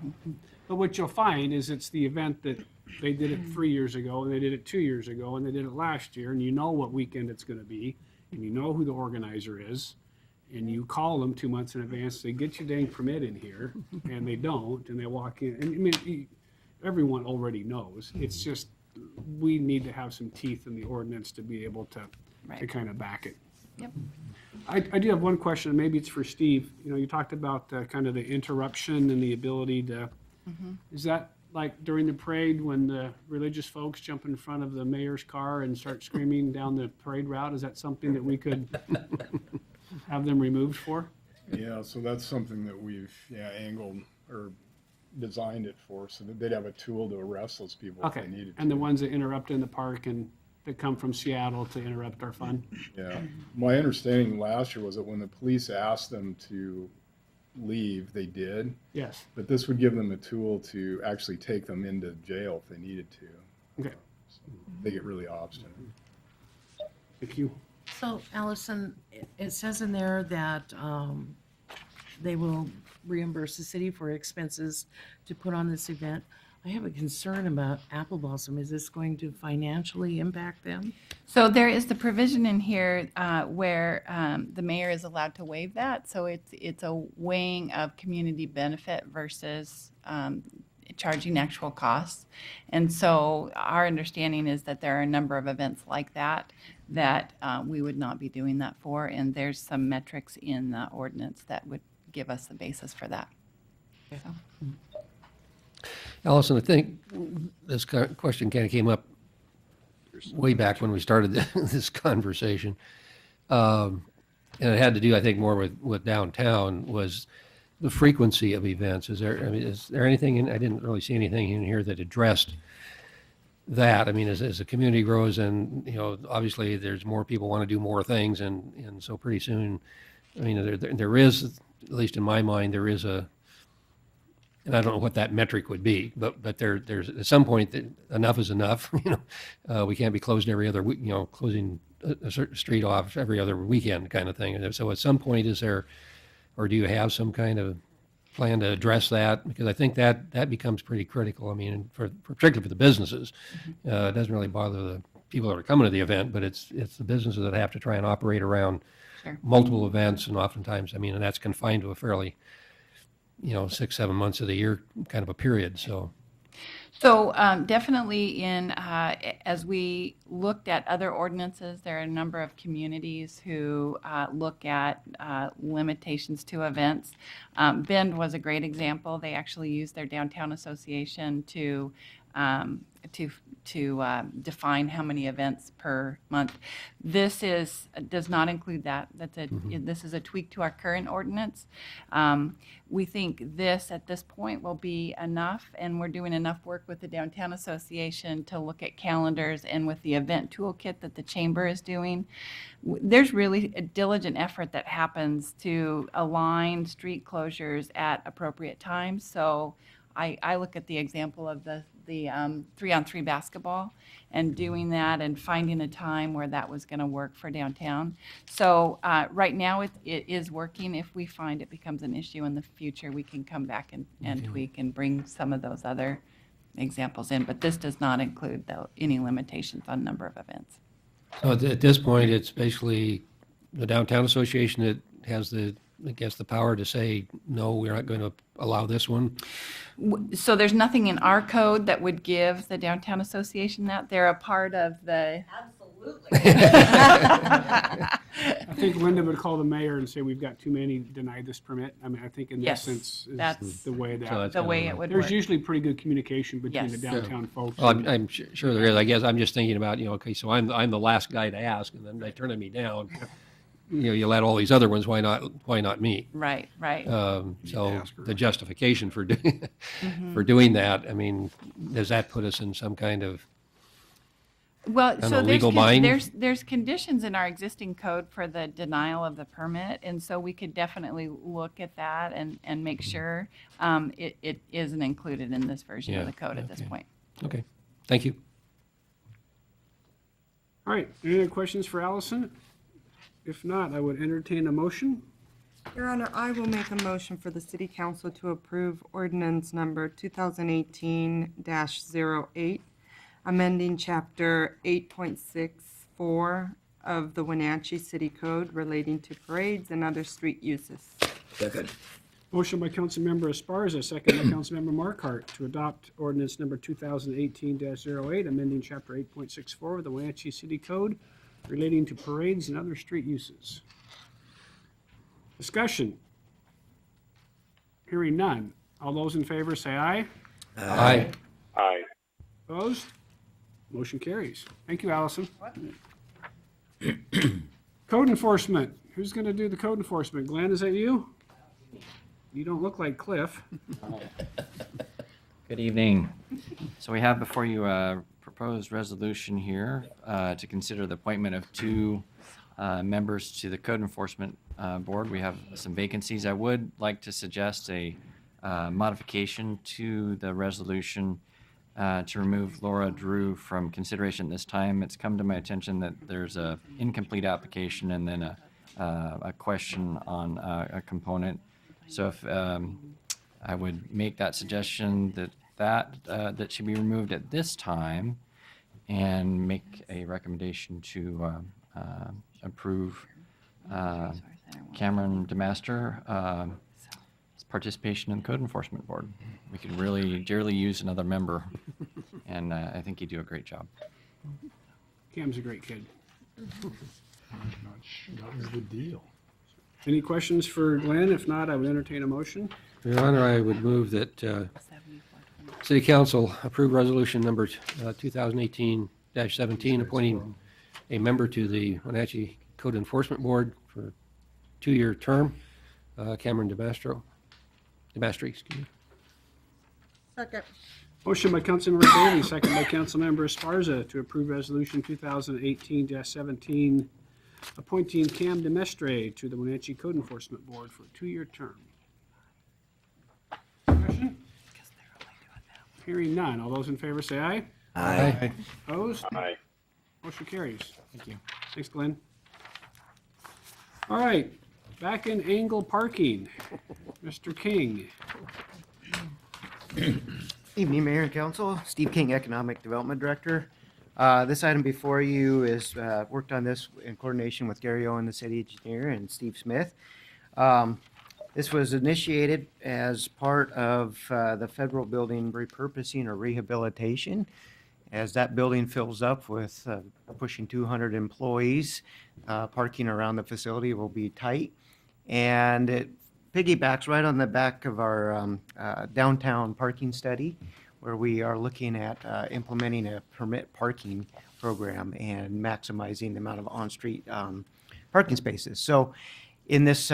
But what you'll find is it's the event that they did it 3 years ago, and they did it 2 years ago, and they did it last year, and you know what weekend it's going to be, and you know who the organizer is, and you call them 2 months in advance, they get your dang permit in here, and they don't, and they walk in. And I mean, everyone already knows. It's just we need to have some teeth in the ordinance to be able to kind of back it. Yep. I do have one question, maybe it's for Steve. You talked about kind of the interruption and the ability to, is that like during the parade when the religious folks jump in front of the mayor's car and start screaming down the parade route? Is that something that we could have them removed for? Yeah, so that's something that we've angled or designed it for, so that they'd have a tool to arrest those people if they needed to. And the ones that interrupt in the park and that come from Seattle to interrupt our fun? Yeah. My understanding last year was that when the police asked them to leave, they did. Yes. But this would give them a tool to actually take them into jail if they needed to. Okay. So they get really obstinate. Thank you. So, Allison, it says in there that they will reimburse the city for expenses to put on this event. I have a concern about Apple Blossom. Is this going to financially impact them? So there is the provision in here where the mayor is allowed to waive that. So it's a weighing of community benefit versus charging actual costs. And so our understanding is that there are a number of events like that that we would not be doing that for. And there's some metrics in the ordinance that would give us the basis for that. So. Allison, I think this question kind of came up way back when we started this conversation. And it had to do, I think, more with downtown, was the frequency of events. Is there anything, I didn't really see anything in here that addressed that. I mean, as the community grows and, obviously there's more people want to do more things. And so pretty soon, I mean, there is, at least in my mind, there is and I don't know what that metric would be, but there's at some point that enough is enough. We can't be closed every other week, closing a certain street off every other weekend kind of thing. And so at some point, is there, or do you have some kind of plan to address that? Because I think that becomes pretty critical. I mean, particularly for the businesses, it doesn't really bother the people that are coming to the event, but it's the businesses that have to try and operate around multiple events, and oftentimes, I mean, and that's confined to a fairly 6-7 months of the year kind of a period. So definitely as we looked at other ordinances, there are a number of communities who look at limitations to events. Bend was a great example. They actually used their downtown association to define how many events per month. This does not include that. This is a tweak to our current ordinance. We think this at this point will be enough, and we're doing enough work with the downtown association to look at calendars, and with the event toolkit that the chamber is doing. There's really a diligent effort that happens to align street closures at appropriate times. So I look at the example of the 3-on-3 basketball and doing that and finding a time where that was going to work for downtown. So right now it is working. If we find it becomes an issue in the future, we can come back and tweak and bring some of those other examples in. But this does not include any limitations on number of events. So at this point, it's basically the downtown association that has the power to say, no, we're not going to allow this one? So there's nothing in our code that would give the downtown association that. They're a part of the... Absolutely. I think Linda would call the mayor and say, we've got too many, deny this permit. I mean, I think in Yes, essence, that's is the way the way it would There's work. usually pretty good communication between Yes. the downtown folks. Well, I'm sure there is. I guess I'm just thinking about, okay, so I'm the last guy to ask, and then they turn me down. You let all these other ones, why not me? Right. So the justification for doing that, I mean, does that put us in some kind of legal bind? There's conditions in our existing code for the denial of the permit, and so we could definitely look at that and make sure it isn't included in this version of the code at this point. Okay, thank you. All right, any other questions for Allison? If not, I would entertain a motion. Your Honor, I will make a motion for the City Council to approve ordinance number 2018-08, amending Chapter 8.64 of the Wenatchee City Code relating to parades and other street uses. Second. Motion by Councilmember Esparza, second by Councilmember Markart to adopt ordinance number 2018-08, amending Chapter 8.64 of the Wenatchee City Code relating to parades and other street uses. Discussion. Hearing none. All those in favor say aye. Aye. Aye. Opposed? Motion carries. Thank you, Allison. Code enforcement. Who's going to do the code enforcement? Glenn, is that you? You don't look like Cliff. Good evening. So we have before you a proposed resolution here to consider the appointment of two members to the Code Enforcement Board. We have some vacancies. I would like to suggest a modification to the resolution to remove Laura Drew from consideration this time. It's come to my attention that there's a incomplete application and then a question on a component. So if I would make that suggestion that should be removed at this time, and make a recommendation to approve Cameron DeMaster's participation in the Code Enforcement Board. We could really dearly use another member, and I think you do a great job. Cam's a great kid. That was the deal. Any questions for Glenn? If not, I would entertain a motion. Your Honor, I would move that City Council approve resolution number 2018-17, appointing a member to the Wenatchee Code Enforcement Board for a 2-year term, Cameron DeMastri, excuse me. Second. Motion by Councilmember Bailey, second by Councilmember Esparza to approve resolution 2018-17, appointing Cam DeMestre to the Wenatchee Code Enforcement Board for a 2-year term. Discussion? Hearing none. All those in favor say aye. Aye. Opposed? Aye. Motion carries. Thank you. Thanks, Glenn. All right, back in angle parking, Mr. King. Evening, Mayor and Council. Steve King, Economic Development Director. This item before you is worked on this in coordination with Gary Owen, the city engineer, and Steve Smith. This was initiated as part of the federal building repurposing or rehabilitation. As that building fills up with pushing 200 employees, parking around the facility will be tight. And it piggybacks right on the back of our downtown parking study, where we are looking at implementing a permit parking program and maximizing the amount of on-street parking spaces. So in this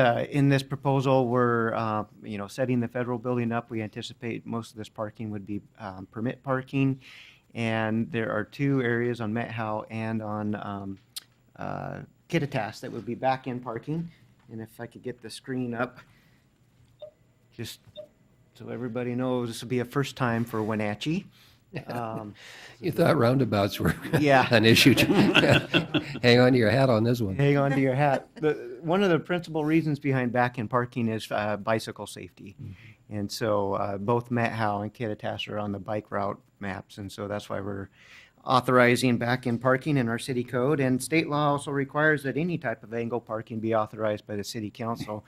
proposal, we're setting the federal building up. We anticipate most of this parking would be permit parking, and there are 2 areas on Met-Howe and on Kittitas that would be back-end parking. And if I could get the screen up, just so everybody knows, this will be a first time for Wenatchee. You thought roundabouts were Yeah. an issue. Hang on to your hat on this one. Hang on to your hat. One of the principal reasons behind back-end parking is bicycle safety. And so both Met-Howe and Kittitas are on the bike route maps, and so that's why we're authorizing back-end parking in our city code. And state law also requires that any type of angle parking be authorized by the city council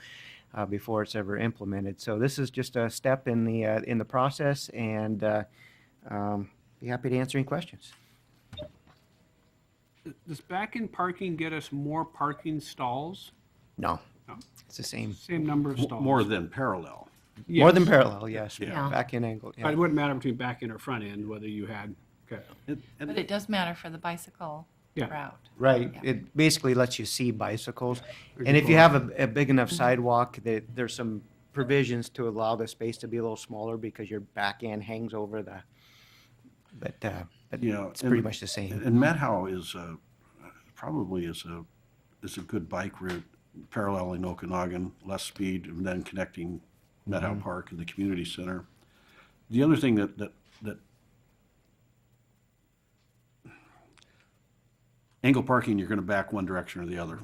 before it's ever implemented. So this is just a step in the process, and be happy to answer any questions. Does back-end parking get us more parking stalls? No, No. it's the same. Same number of stalls? More than parallel. More than Yes. parallel, yes. Yeah. Back-end angle. But it wouldn't matter between back-end or front-end, whether you had, okay. But it does matter for the bicycle Yeah. route. Right. Yeah. It basically lets you see bicycles. And if you have a big enough sidewalk, there's some provisions to allow the space to be a little smaller because your back end hangs over the, but it's pretty much the same. And Met-Howe is probably is a good bike route, paralleling Okanagan, less speed, and then connecting Met-Howe Park and the community center. The other thing that angle parking, you're going to back one direction or the other.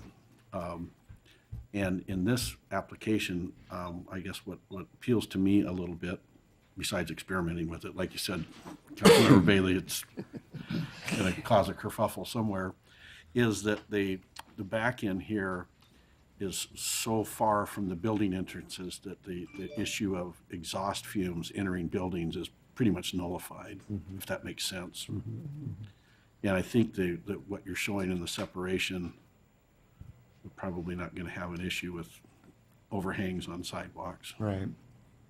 And in this application, I guess what appeals to me a little bit, besides experimenting with it, like you said, Councilmember Bailey, it's going to cause a kerfuffle somewhere, is that the back end here is so far from the building entrances that the issue of exhaust fumes entering buildings is pretty much nullified, if that makes sense. And I think that what you're showing in the separation, we're probably not going to have an issue with overhangs on sidewalks. Right.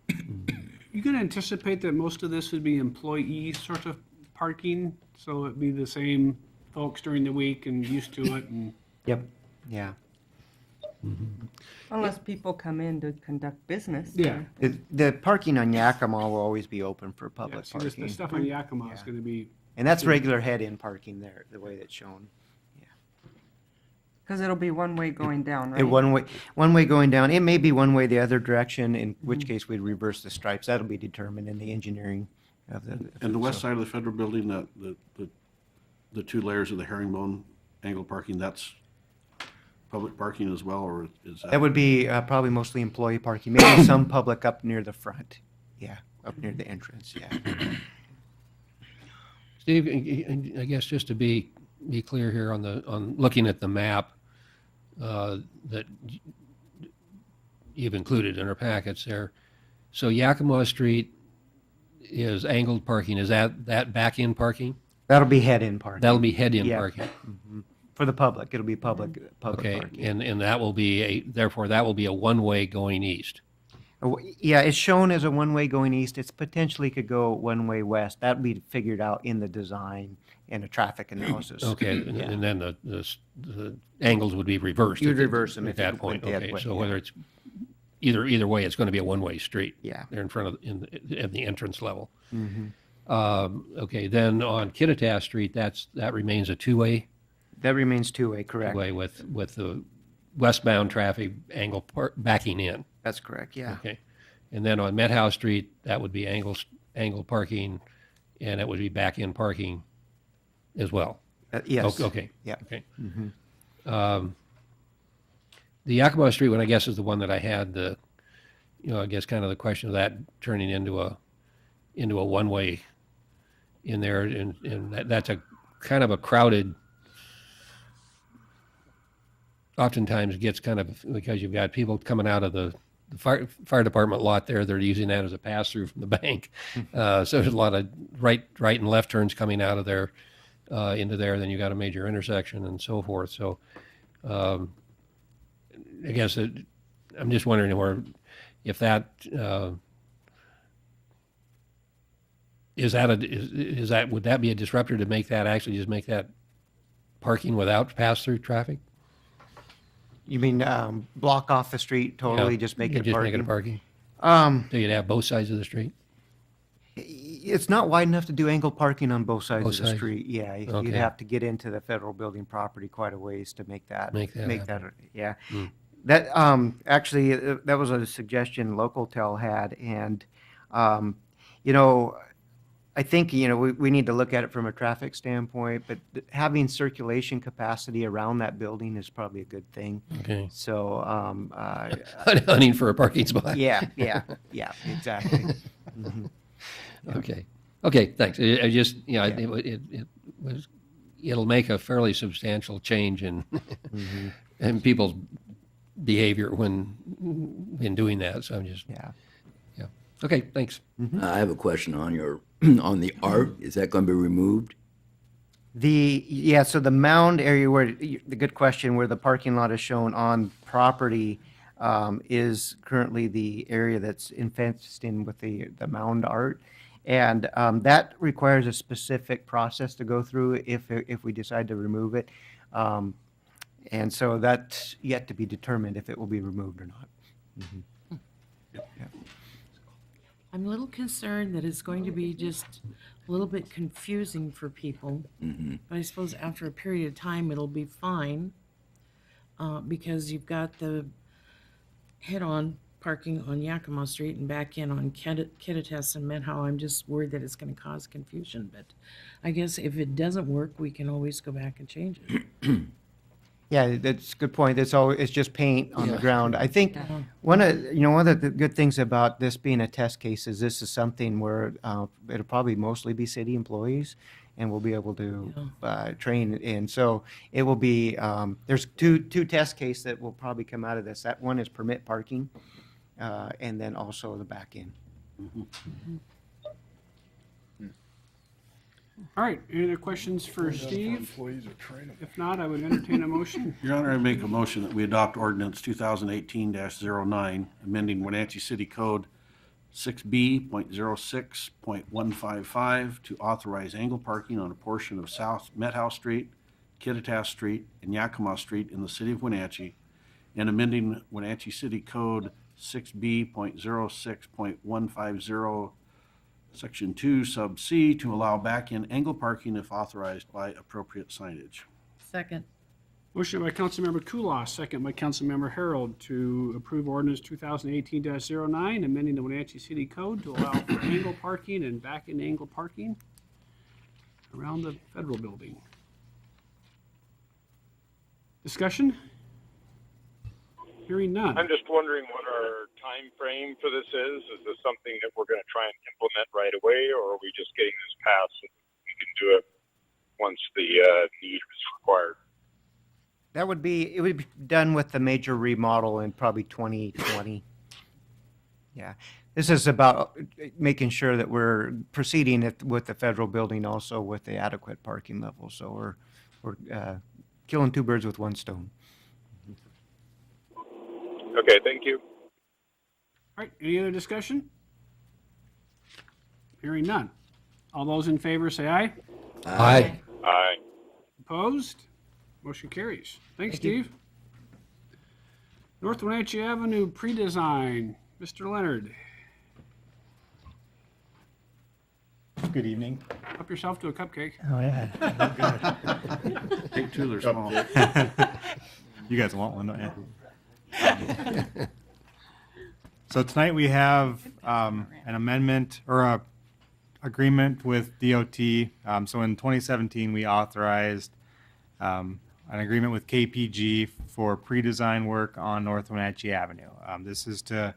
You can anticipate that most of this would be employee sort of parking, so it'd be the same folks during the week and used to it and. Yep, yeah. Unless people come in to conduct business. Yeah. The parking on Yakima will always be open for Yeah, public see, the parking. stuff on Yakima is gonna be. And that's regular head-in parking there, the way that's shown. Because it'll be one way going down, right? It one way going down. It may be one way the other direction, in which case we'd reverse the stripes. That'll be determined in the engineering of the. And the west side of the federal building, the 2 layers of the herringbone angle parking, that's public parking as well, or is that? That would be probably mostly employee parking, maybe some public up near the front. Yeah, up near the entrance, yeah. Steve, I guess just to be clear here on looking at the map that you've included in our packets there. So Yakima Street is angled parking. Is that back-in parking? That'll be head-in parking. That'll be head-in Yeah. parking. Mhm. For the public, it'll be public Okay, parking. and that will be therefore that will be a one-way going east. Yeah, it's shown as a one-way going east. It's potentially could go one-way west. That'll be figured out in the design and a traffic analysis. Okay, Yeah. and then the angles would be reversed. You would at the- reverse them at if you that went point. the other Okay, way, so yeah. whether it's either way, it's going to be a one-way street. Yeah. They're in front of at the entrance level. Mhm. Okay, then on Kittitas Street, that remains a two-way. That remains two-way, correct. Two-way with the westbound traffic angle backing in. That's correct, yeah. Okay, and then on Met House Street, that would be angle parking, and it would be back-in parking as well. Yes. Okay. Yeah. Okay. Mhm. The Yakima Street one, I guess, is the one that I had I guess kind of the question of that turning into a one-way in there, and that's a kind of a crowded. Oftentimes gets kind of because you've got people coming out of the fire department lot there. They're using that as a pass-through from the bank. So there's a lot of right and left turns coming out of there into there. Then you got a major intersection and so forth. So I guess I'm just wondering if that is that would that be a disruptor to make that actually just make that parking without pass-through traffic? You mean block off the street totally, Yeah, just make yeah, it just parking? make it a parking. So you'd have both sides of the street? It's not wide enough to do angle parking on both sides Both of the sides? street. Yeah, Okay. you'd have to get into the federal building property quite a ways to make that. Yeah. Hmm. That actually that was a suggestion Local had, and I think we need to look at it from a traffic standpoint, but having circulation capacity around that building is probably a good thing. Okay. So Hunting for a parking spot. Yeah, exactly. Mhm. Okay, thanks. I just, it'll make a fairly substantial change in people's behavior when doing that. So I'm just, yeah. Okay, thanks. I have a question on on the art. Is that going to be removed? So the mound area the good question, where the parking lot is shown on property, is currently the area that's fenced in with the mound art. And that requires a specific process to go through if we decide to remove it. And so that's yet to be determined if it will be removed or not. I'm a little concerned that it's going to be just a little bit confusing for people. But I suppose after a period of time, it'll be fine because you've got the head-on parking on Yakima Street and back in on Kittitas and Methow. I'm just worried that it's going to cause confusion. But I guess if it doesn't work, we can always go back and change it. Yeah, that's a good point. It's just paint on the Yeah. ground. I think one of the good things about this being a test case is this is something where it'll probably mostly be city employees, and we'll be able to train in. So it will be there's two test cases that will probably come out of this. That one is permit parking, and then also the back end. All right, any other questions for Steve? If not, I would entertain a motion. Your Honor, I make a motion that we adopt ordinance 2018-09, amending Wenatchee City Code 6B.06.155 to authorize angle parking on a portion of South Methow Street, Kittitas Street, and Yakima Street in the city of Wenatchee, and amending Wenatchee City Code 6B.06.150 Section 2, Sub C, to allow back-in angle parking if authorized by appropriate signage. Second. Motion by Councilmember Kulas, second by Councilmember Harold to approve ordinance 2018-09, amending the Wenatchee City Code to allow for angle parking and back-in angle parking around the federal building. Discussion? Hearing none. I'm just wondering what our time frame for this is. Is this something that we're going to try and implement right away, or are we just getting this passed and we can do it once the need is required? It would be done with the major remodel in probably 2020. Yeah. This is about making sure that we're proceeding with the federal building also with the adequate parking level. So we're killing two birds with one stone. Okay, thank you. All right, any other discussion? Hearing none. All those in favor say aye. Aye. Aye. Opposed? Motion carries. Thanks, Thank you. Steve. North Wenatchee Avenue pre-design. Mr. Leonard, Good evening. help yourself to a cupcake. Oh, yeah. Good. Take two, they're small. You guys want one, don't you? So tonight we have an amendment or a agreement with DOT. So in 2017, we authorized an agreement with KPG for pre-design work on North Wenatchee Avenue. This is to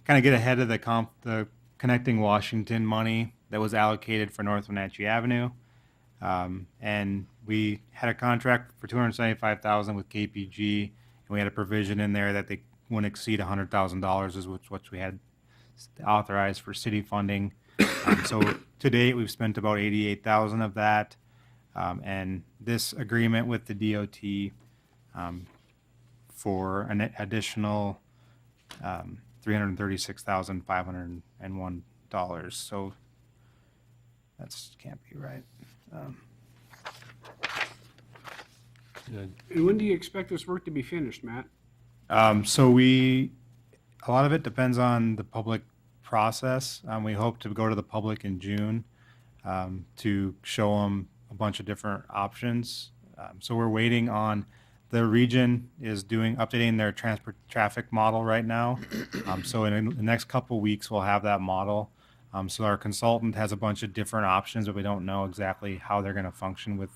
kind of get ahead of the Connecting Washington money that was allocated for North Wenatchee Avenue. And we had a contract for $275,000 with KPG, and we had a provision in there that they wouldn't exceed $100,000 is what we had authorized for city funding. So to date, we've spent about $88,000 of that. And this agreement with the DOT for an additional $336,501. So that's can't be right. And when do you expect this work to be finished, Matt? So a lot of it depends on the public process. We hope to go to the public in June to show them a bunch of different options. So we're waiting on, the region is updating their traffic model right now. So in the next couple weeks, we'll have that model. So our consultant has a bunch of different options, but we don't know exactly how they're going to function with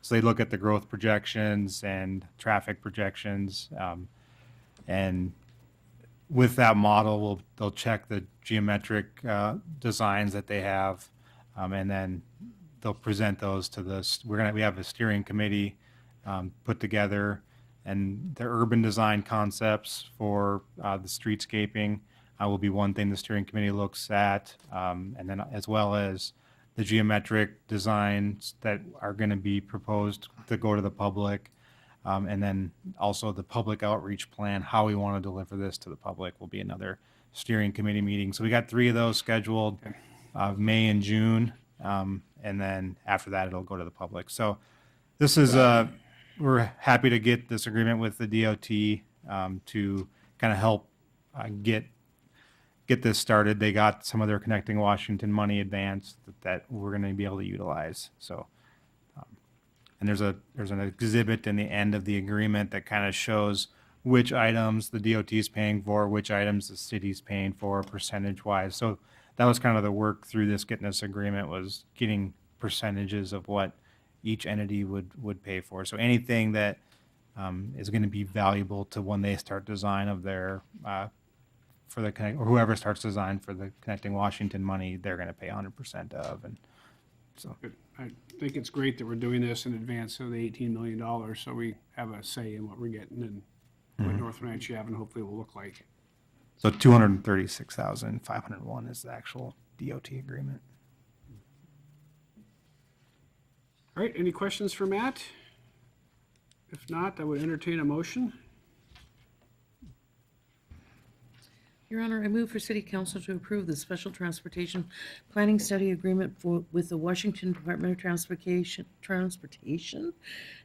so they look at the growth projections and traffic projections. And with that model, they'll check the geometric designs that they have, and then they'll present those to we have a steering committee put together, and the urban design concepts for the streetscaping will be one thing the steering committee looks at, and then as well as the geometric designs that are going to be proposed to go to the public. And then also the public outreach plan, how we want to deliver this to the public will be another steering committee meeting. So we got 3 of those scheduled, May and June. And then after that, it'll go to the public. So this is, we're happy to get this agreement with the DOT to kind of help get this started. They got some of their Connecting Washington money advanced that we're going to be able to utilize. So. And there's an exhibit in the end of the agreement that kind of shows which items the DOT is paying for, which items the city's paying for percentage-wise. So that was kind of the work through getting this agreement, was getting percentages of what each entity would pay for. So anything that is going to be valuable to when they start design of their for the or whoever starts design for the Connecting Washington money, they're going to pay 100% of. And so. I think it's great that we're doing this in advance of the $18 million, so we have a say in what we're getting and what North Wenatchee Avenue hopefully will look like. So $236,501 is the actual DOT agreement. All right, any questions for Matt? If not, I would entertain a motion. Your Honor, I move for City Council to approve the Special Transportation Planning Study Agreement with the Washington Department of Transportation,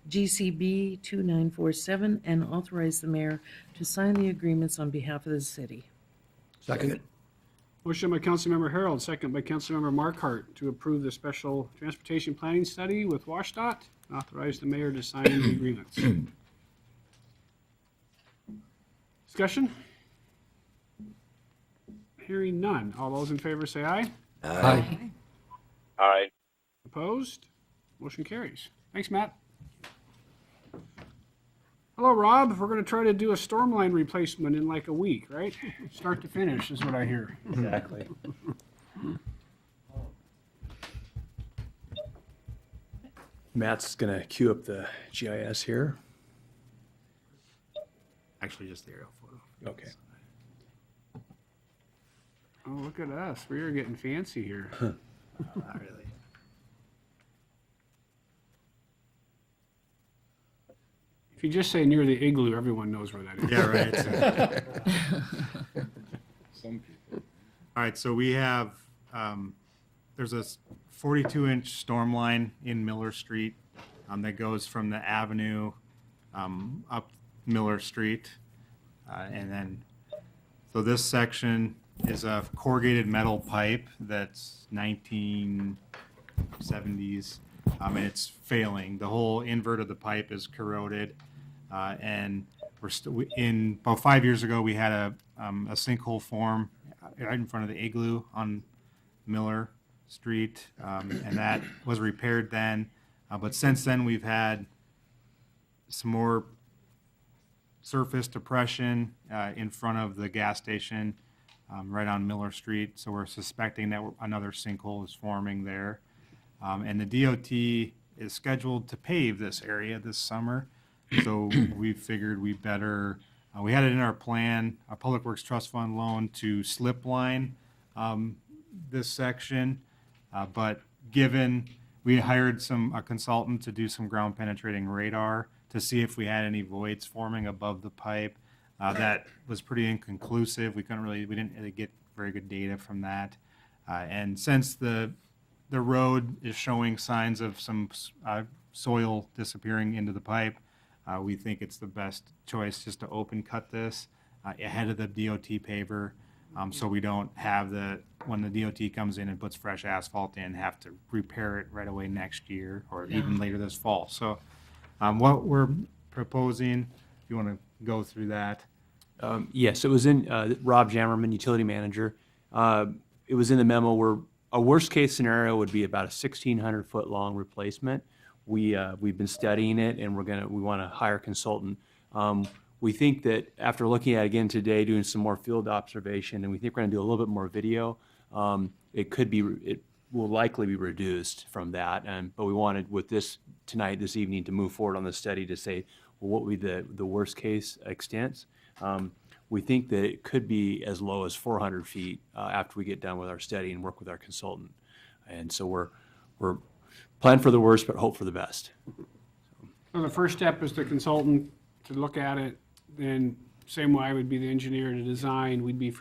GCB 2947, and authorize the mayor to sign the agreements on behalf of the city. Second. Motion by Councilmember Harold, second by Councilmember Markart to approve the Special Transportation Planning Study with WashDOT, and authorize the mayor to sign the agreements. Discussion? Hearing none. All those in favor say aye. Aye. Aye. Opposed? Motion carries. Thanks, Matt. Hello, Rob. We're going to try to do a storm line replacement in like a week, right? Start to finish is what I hear. Exactly. Matt's going to queue up the GIS here. Actually, just the aerial photo. Okay. Oh, look at us. We are getting fancy here. Not really. If you just say near the igloo, everyone knows where that is. Yeah, right. Some people. All right, so we have, there's a 42-inch storm line in Miller Street that goes from the avenue up Miller Street. And then, so this section is a corrugated metal pipe that's 1970s, and it's failing. The whole invert of the pipe is corroded. And we're in about 5 years ago, we had a sinkhole form right in front of the igloo on Miller Street, and that was repaired then. But since then, we've had some more surface depression in front of the gas station right on Miller Street. So we're suspecting that another sinkhole is forming there. And the DOT is scheduled to pave this area this summer. So we figured we better, we had it in our plan, a Public Works Trust Fund loan to slip line this section. But given we hired a consultant to do some ground penetrating radar to see if we had any voids forming above the pipe, that was pretty inconclusive. We didn't really get very good data from that. And since the road is showing signs of some soil disappearing into the pipe, we think it's the best choice just to open cut this ahead of the DOT paver, so we don't have when the DOT comes in and puts fresh asphalt in, have to repair it right away next year or even later this fall. So what we're proposing, if you want to go through that. Yes, it was in Rob Jammerman, utility manager. It was in the memo where a worst case scenario would be about a 1,600 foot long replacement. We've been studying it, and we want to hire a consultant. We think that after looking at it again today, doing some more field observation, and we think we're going to do a little bit more video, it will likely be reduced from that. But we wanted with this evening to move forward on the study to say, well, what would be the worst case extents? We think that it could be as low as 400 feet after we get done with our study and work with our consultant. And so we're plan for the worst, but hope for the best. So the first step is the consultant to look at it, then same way I would be the engineer to design, we'd be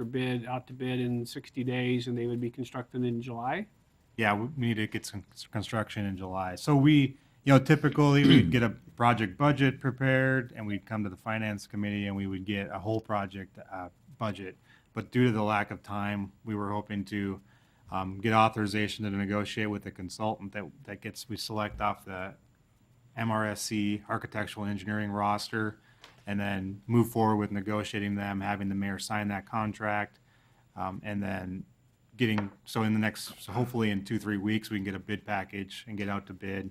out to bid in 60 days, and they would be constructed in July? Yeah, we need to get some construction in July. So typically we'd get a project budget prepared, and we'd come to the finance committee, and we would get a whole project budget. But due to the lack of time, we were hoping to get authorization to negotiate with the consultant we select off the MRSC architectural engineering roster, and then move forward with negotiating them, having the mayor sign that contract, and then hopefully in 2-3 weeks, we can get a bid package and get out to bid,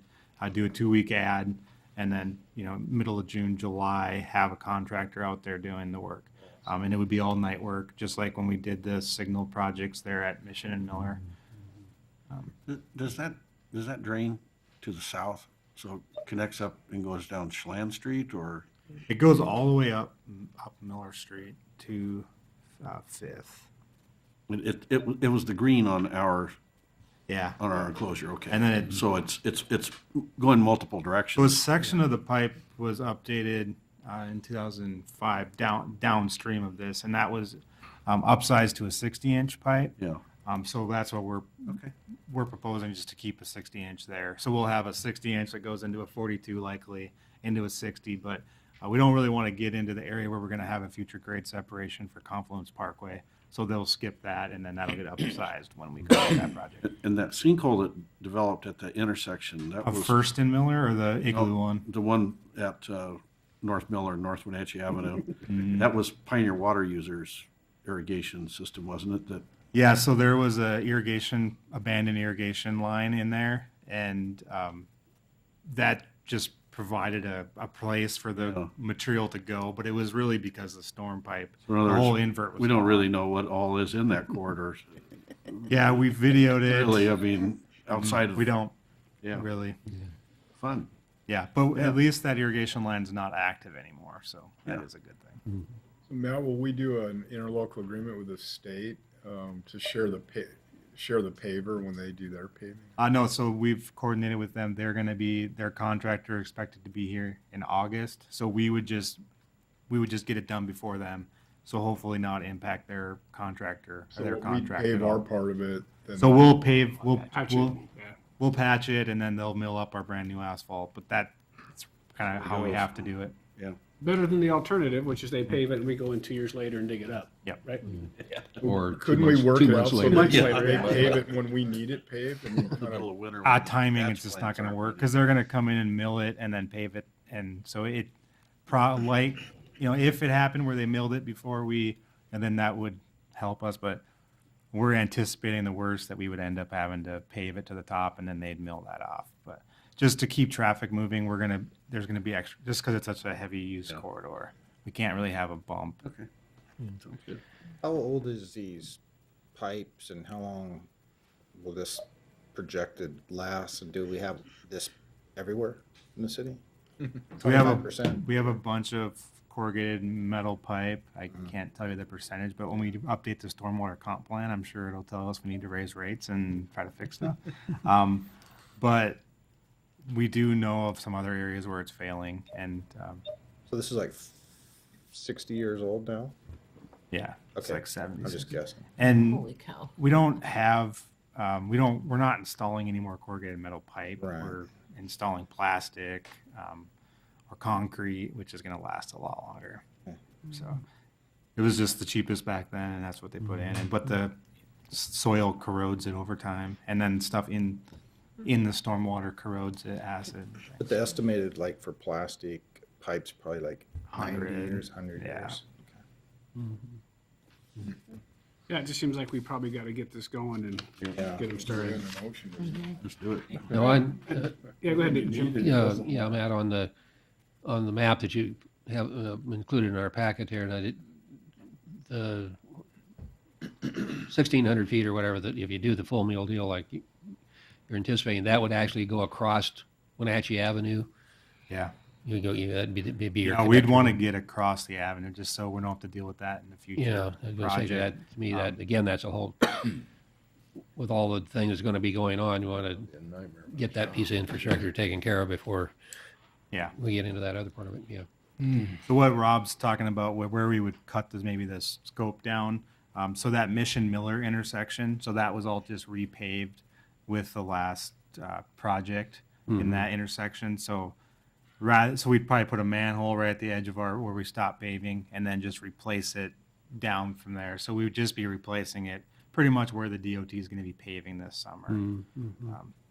do a 2-week ad, and then, middle of June, July, have a contractor out there doing the work. And it would be all night work, just like when we did the signal projects there at Mission and Miller. Does that drain to the south? So it connects up and goes down Schland Street, or? It goes all the way up Miller Street to Fifth. It was the green on our on our enclosure. Okay, and then it's going multiple directions. So a section of the pipe was updated in 2005 downstream of this, and that was upsized to a 60-inch pipe. Yeah. So that's what we're proposing, just to keep a 60-inch there. So we'll have a 60-inch that goes into a 42, likely into a 60, but we don't really want to get into the area where we're going to have a future grade separation for Confluence Parkway. So they'll skip that, and then that'll get upsized when we go to that project. And that sinkhole that developed at the intersection, that was First and Miller, or the Igloo one? The one at North Miller, North Wenatchee Avenue. That was Pioneer Water Users irrigation system, wasn't it? Yeah, so there was abandoned irrigation line in there, and that just provided a place for the material to go, but it was really because the storm pipe, So in the other words, whole invert was we don't gone. really know what all is in that corridor. Yeah, we videoed it. Really, I mean, outside of. We don't Yeah. really. Fun. Yeah, but Yeah. at least that irrigation line's not active anymore, so that Yeah. is a good thing. So Matt, will we do an interlocal agreement with the state to share the paver when they do their paving? No, so we've coordinated with them. They're going to be their contractor expected to be here in August, so we would just get it done before them. So hopefully not impact their contractor So or their we contract. pave at all. our part of it. Then So we'll pave, Patch it, yeah. we'll patch it, and then they'll mill up our brand new asphalt. But that's kind of how we have to do it. Yeah. Better than the alternative, which is they pave it and we go in 2 years later and dig it up. Yep. Right? Or couldn't we work it out so months they later, yeah. pave it when we need it paved? And kind Middle of, of winter. Timing, it's just not going to work because they're going to come in and mill it and then pave it, and so it if it happened where they milled it before and then that would help us, but we're anticipating the worst, that we would end up having to pave it to the top and then they'd mill that off. But just to keep traffic moving, there's gonna be extra, just because it's such a heavy use corridor. We can't really have a bump. Okay. Sounds good. How old is these pipes and how long will this projected last? And do we have this everywhere in the city? So we have 25%? we have a bunch of corrugated metal pipe. I can't tell you the percentage, but when we update the stormwater comp plan, I'm sure it'll tell us we need to raise rates and try to fix stuff. But we do know of some other areas where it's failing, and So this is like 60 years old now? yeah, it's Okay. like 70. I'm just guessing. And Holy cow. we don't have, we're not installing any more corrugated metal pipe. Right. We're installing plastic or concrete, which is going to last a lot longer. So it was just the cheapest back then, and that's what they put in. But the soil corrodes it over time, and then stuff in the stormwater corrodes it, acid. But the estimated, like for plastic pipes, probably like 100 90 years, 100 yeah. years. Yeah, it just seems like we probably got to get this going and Yeah. get them started. Let's do it. No, Yeah, go ahead, Jim. yeah, Matt, on the map that you have included in our packet here, and the 1,600 feet or whatever, that if you do the full meal deal like you're anticipating, that would actually go across Wenatchee Avenue. Yeah. That'd be your. Yeah, we'd connector. want to get across the avenue just so we don't have to deal with that in the future. Yeah, I was going to say that, to me, that, again, that's a whole, with all the things going to be going on, you want to get that piece of infrastructure taken care of before Yeah. we get into that other part of it, yeah. So what Rob's talking about, where we would cut maybe the scope down, so that Mission Miller intersection, so that was all just repaved with the last project in that intersection. So we'd probably put a manhole right at the edge of where we stop paving, and then just replace it down from there. So we would just be replacing it pretty much where the DOT is going to be paving this summer.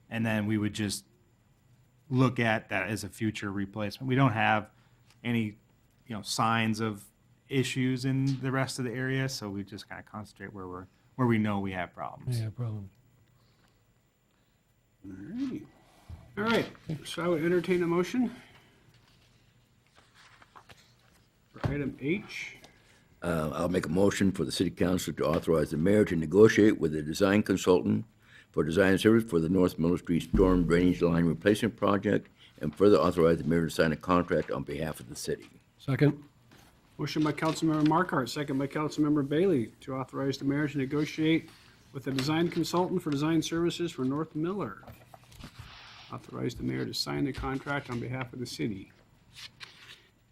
And then we would just look at that as a future replacement. We don't have any, signs of issues in the rest of the area, so we just kind of concentrate where we know we have problems. Yeah, problem. All right, so I would entertain a motion for item H. I'll make a motion for the city council to authorize the mayor to negotiate with a design consultant for design service for the North Miller Street Storm Drainage Line Replacement Project, and further authorize the mayor to sign a contract on behalf of the city. Second? Motion by Councilmember Markart, second by Councilmember Bailey, to authorize the mayor to negotiate with a design consultant for design services for North Miller. Authorize the mayor to sign the contract on behalf of the city.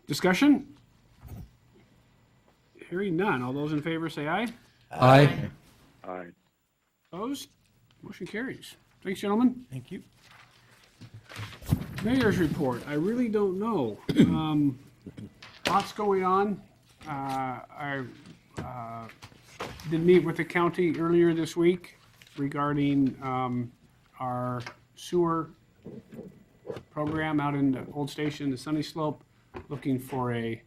Discussion? Hearing none. All those in favor say aye. Aye. Aye. Opposed? Motion carries. Thanks, gentlemen. Thank you. Mayor's report. I really don't know. Lots going on. I did meet with the county earlier this week regarding our sewer program out in the old station, the Sunny Slope, looking for a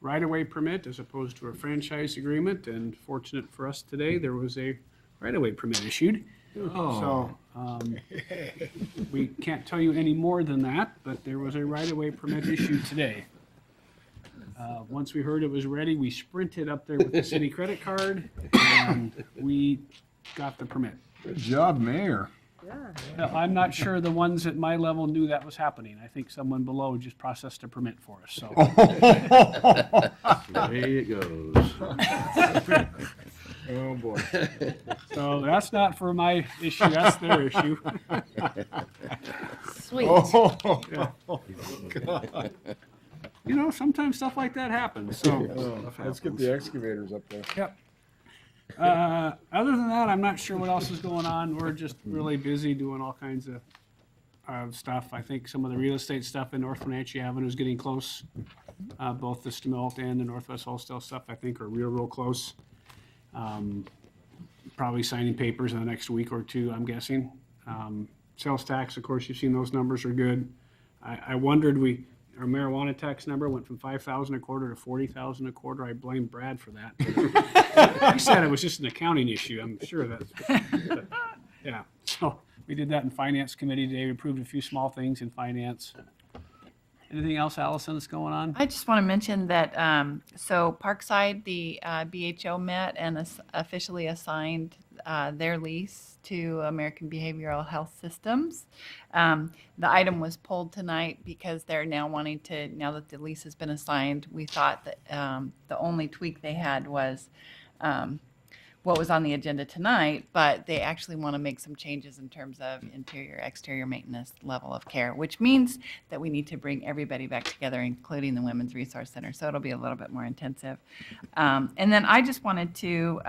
right-of-way permit as opposed to a franchise agreement. And fortunate for us today, there was a right-of-way permit issued. So, we can't tell you any more than that, but there was a right-of-way permit issued today. Once we heard it was ready, we sprinted up there with the city credit card, and we got the permit. Good job, Mayor. Now, I'm not sure the ones at my level knew that was happening. I think someone below just processed a permit for us, so. Away it goes. Oh, boy. So that's not for my issue, that's their issue. Sweet. Oh, Yeah. God. You know, sometimes stuff like that happens, so. Oh, let's get the excavators up there. Yep. Other than that, I'm not sure what else is going on. We're just really busy doing all kinds of stuff. I think some of the real estate stuff in North Wenatchee Avenue is getting close. Both the Stamilt and the Northwest Wholesale stuff, I think, are real close. Probably signing papers in the next week or two, I'm guessing. Sales tax, of course, you've seen those numbers are good. I wondered, our marijuana tax number went from 5,000 a quarter to 40,000 a quarter. I blame Brad for that. He said it was just an accounting issue. I'm sure that's, but, yeah. So we did that in Finance Committee today. We approved a few small things in finance. Anything else, Allison, that's going on? I just want to mention that, so Parkside, the BHO met and officially assigned their lease to American Behavioral Health Systems. The item was pulled tonight because they're now wanting to, now that the lease has been assigned, we thought that the only tweak they had was what was on the agenda tonight, but they actually want to make some changes in terms of interior, exterior maintenance level of care, which means that we need to bring everybody back together, including the Women's Resource Center. So it'll be a little bit more intensive. And then I just wanted to,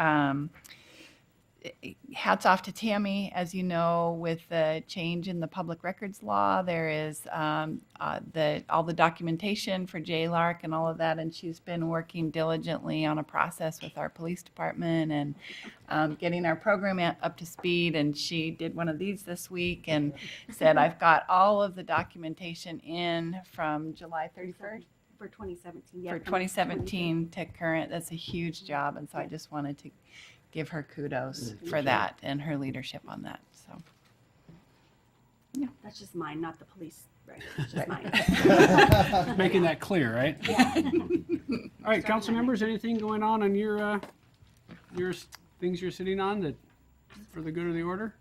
hats off to Tammy. As you know, with the change in the public records law, there is all the documentation for JLARC and all of that, and she's been working diligently on a process with our police department and getting our program up to speed. And she did one of these this week and said, I've got all of the documentation in from July 31st. For 2017, yeah. For 2017 to current. That's a huge job, and so I just wanted to give her kudos for that and her leadership on that. So, yeah, that's just mine, not the police. Right, it's just mine. Making that clear, right? Yeah. All right, council members, anything going on your things you're sitting on that for the good of the order?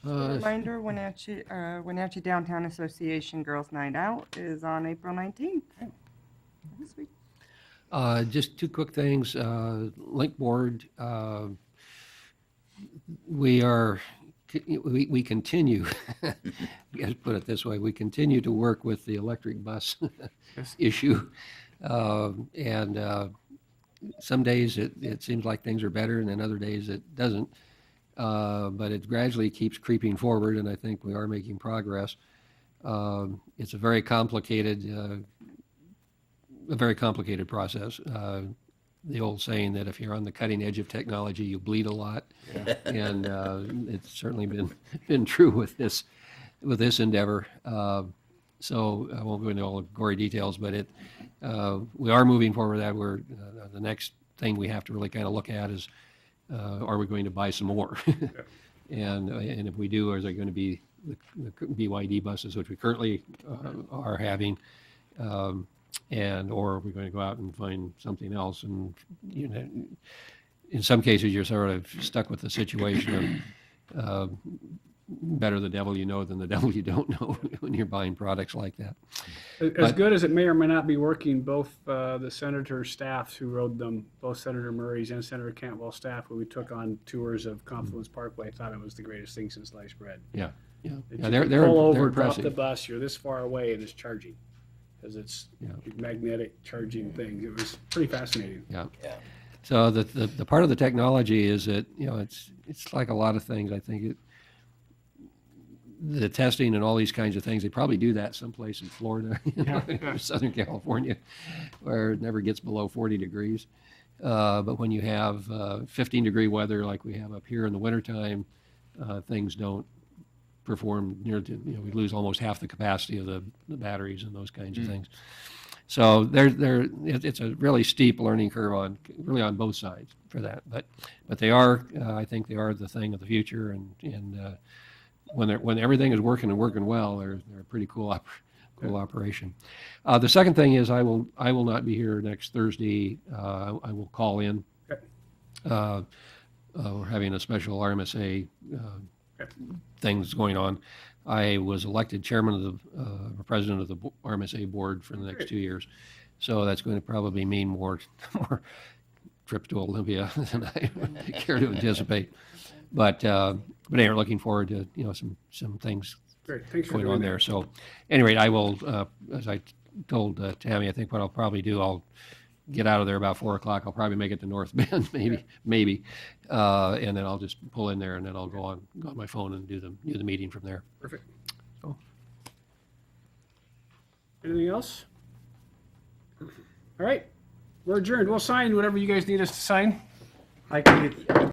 Reminder, Wenatchee Downtown Association Girls Night Out is on April 19th. This week. Just two quick things. Link board, we continue, let's put it this way, we continue to work with the electric bus issue. And some days it seems like things are better, and then other days it doesn't. But it gradually keeps creeping forward, and I think we are making progress. It's a very complicated process. The old saying that if you're on the cutting edge of technology, you bleed a lot. Yeah. And it's certainly been true with this endeavor. So I won't go into all the gory details, but we are moving forward with that. The next thing we have to really kind of look at is, are we going to buy some more? And if we do, is there going to be the BYD buses, which we currently are having, or are we going to go out and find something else? And in some cases, you're sort of stuck with the situation of better the devil you know than the devil you don't know when you're buying products like that. As good as it may or may not be working, both the senator staffs who rode them, both Senator Murray's and Senator Cantwell's staff, when we took on tours of Confluence Parkway, thought it was the greatest thing since sliced bread. Yeah. They're pull over, drop the bus, you're this far away, and it's charging. Because it's magnetic charging thing. It was pretty fascinating. Yeah. So the part of the technology is that, it's like a lot of things. I think the testing and all these kinds of things, they probably do that someplace in Florida, or Southern California, where it never gets below 40 degrees. But when you have 15-degree weather like we have up here in the wintertime, things don't perform we lose almost half the capacity of the batteries and those kinds of things. So it's a really steep learning curve really on both sides for that. But they are, I think they are the thing of the future. And when everything is working and working well, they're a pretty cool operation. The second thing is I will not be here next Thursday. I will call in. We're having a special RMSA things going on. I was elected chairman of the president of the RMSA board for the next 2 years, so that's going to probably mean more trips to Olympia than I care to anticipate. But anyway, we're looking forward to some things going on there. So, at any rate, I will, as I told Tammy, I think what I'll probably do, I'll get out of there about 4 o'clock. I'll probably make it to North Bend, maybe, and then I'll just pull in there, and then I'll go on my phone and do the meeting from there. Perfect. So. Anything else? All right, we're adjourned. We'll sign whatever you guys need us to sign.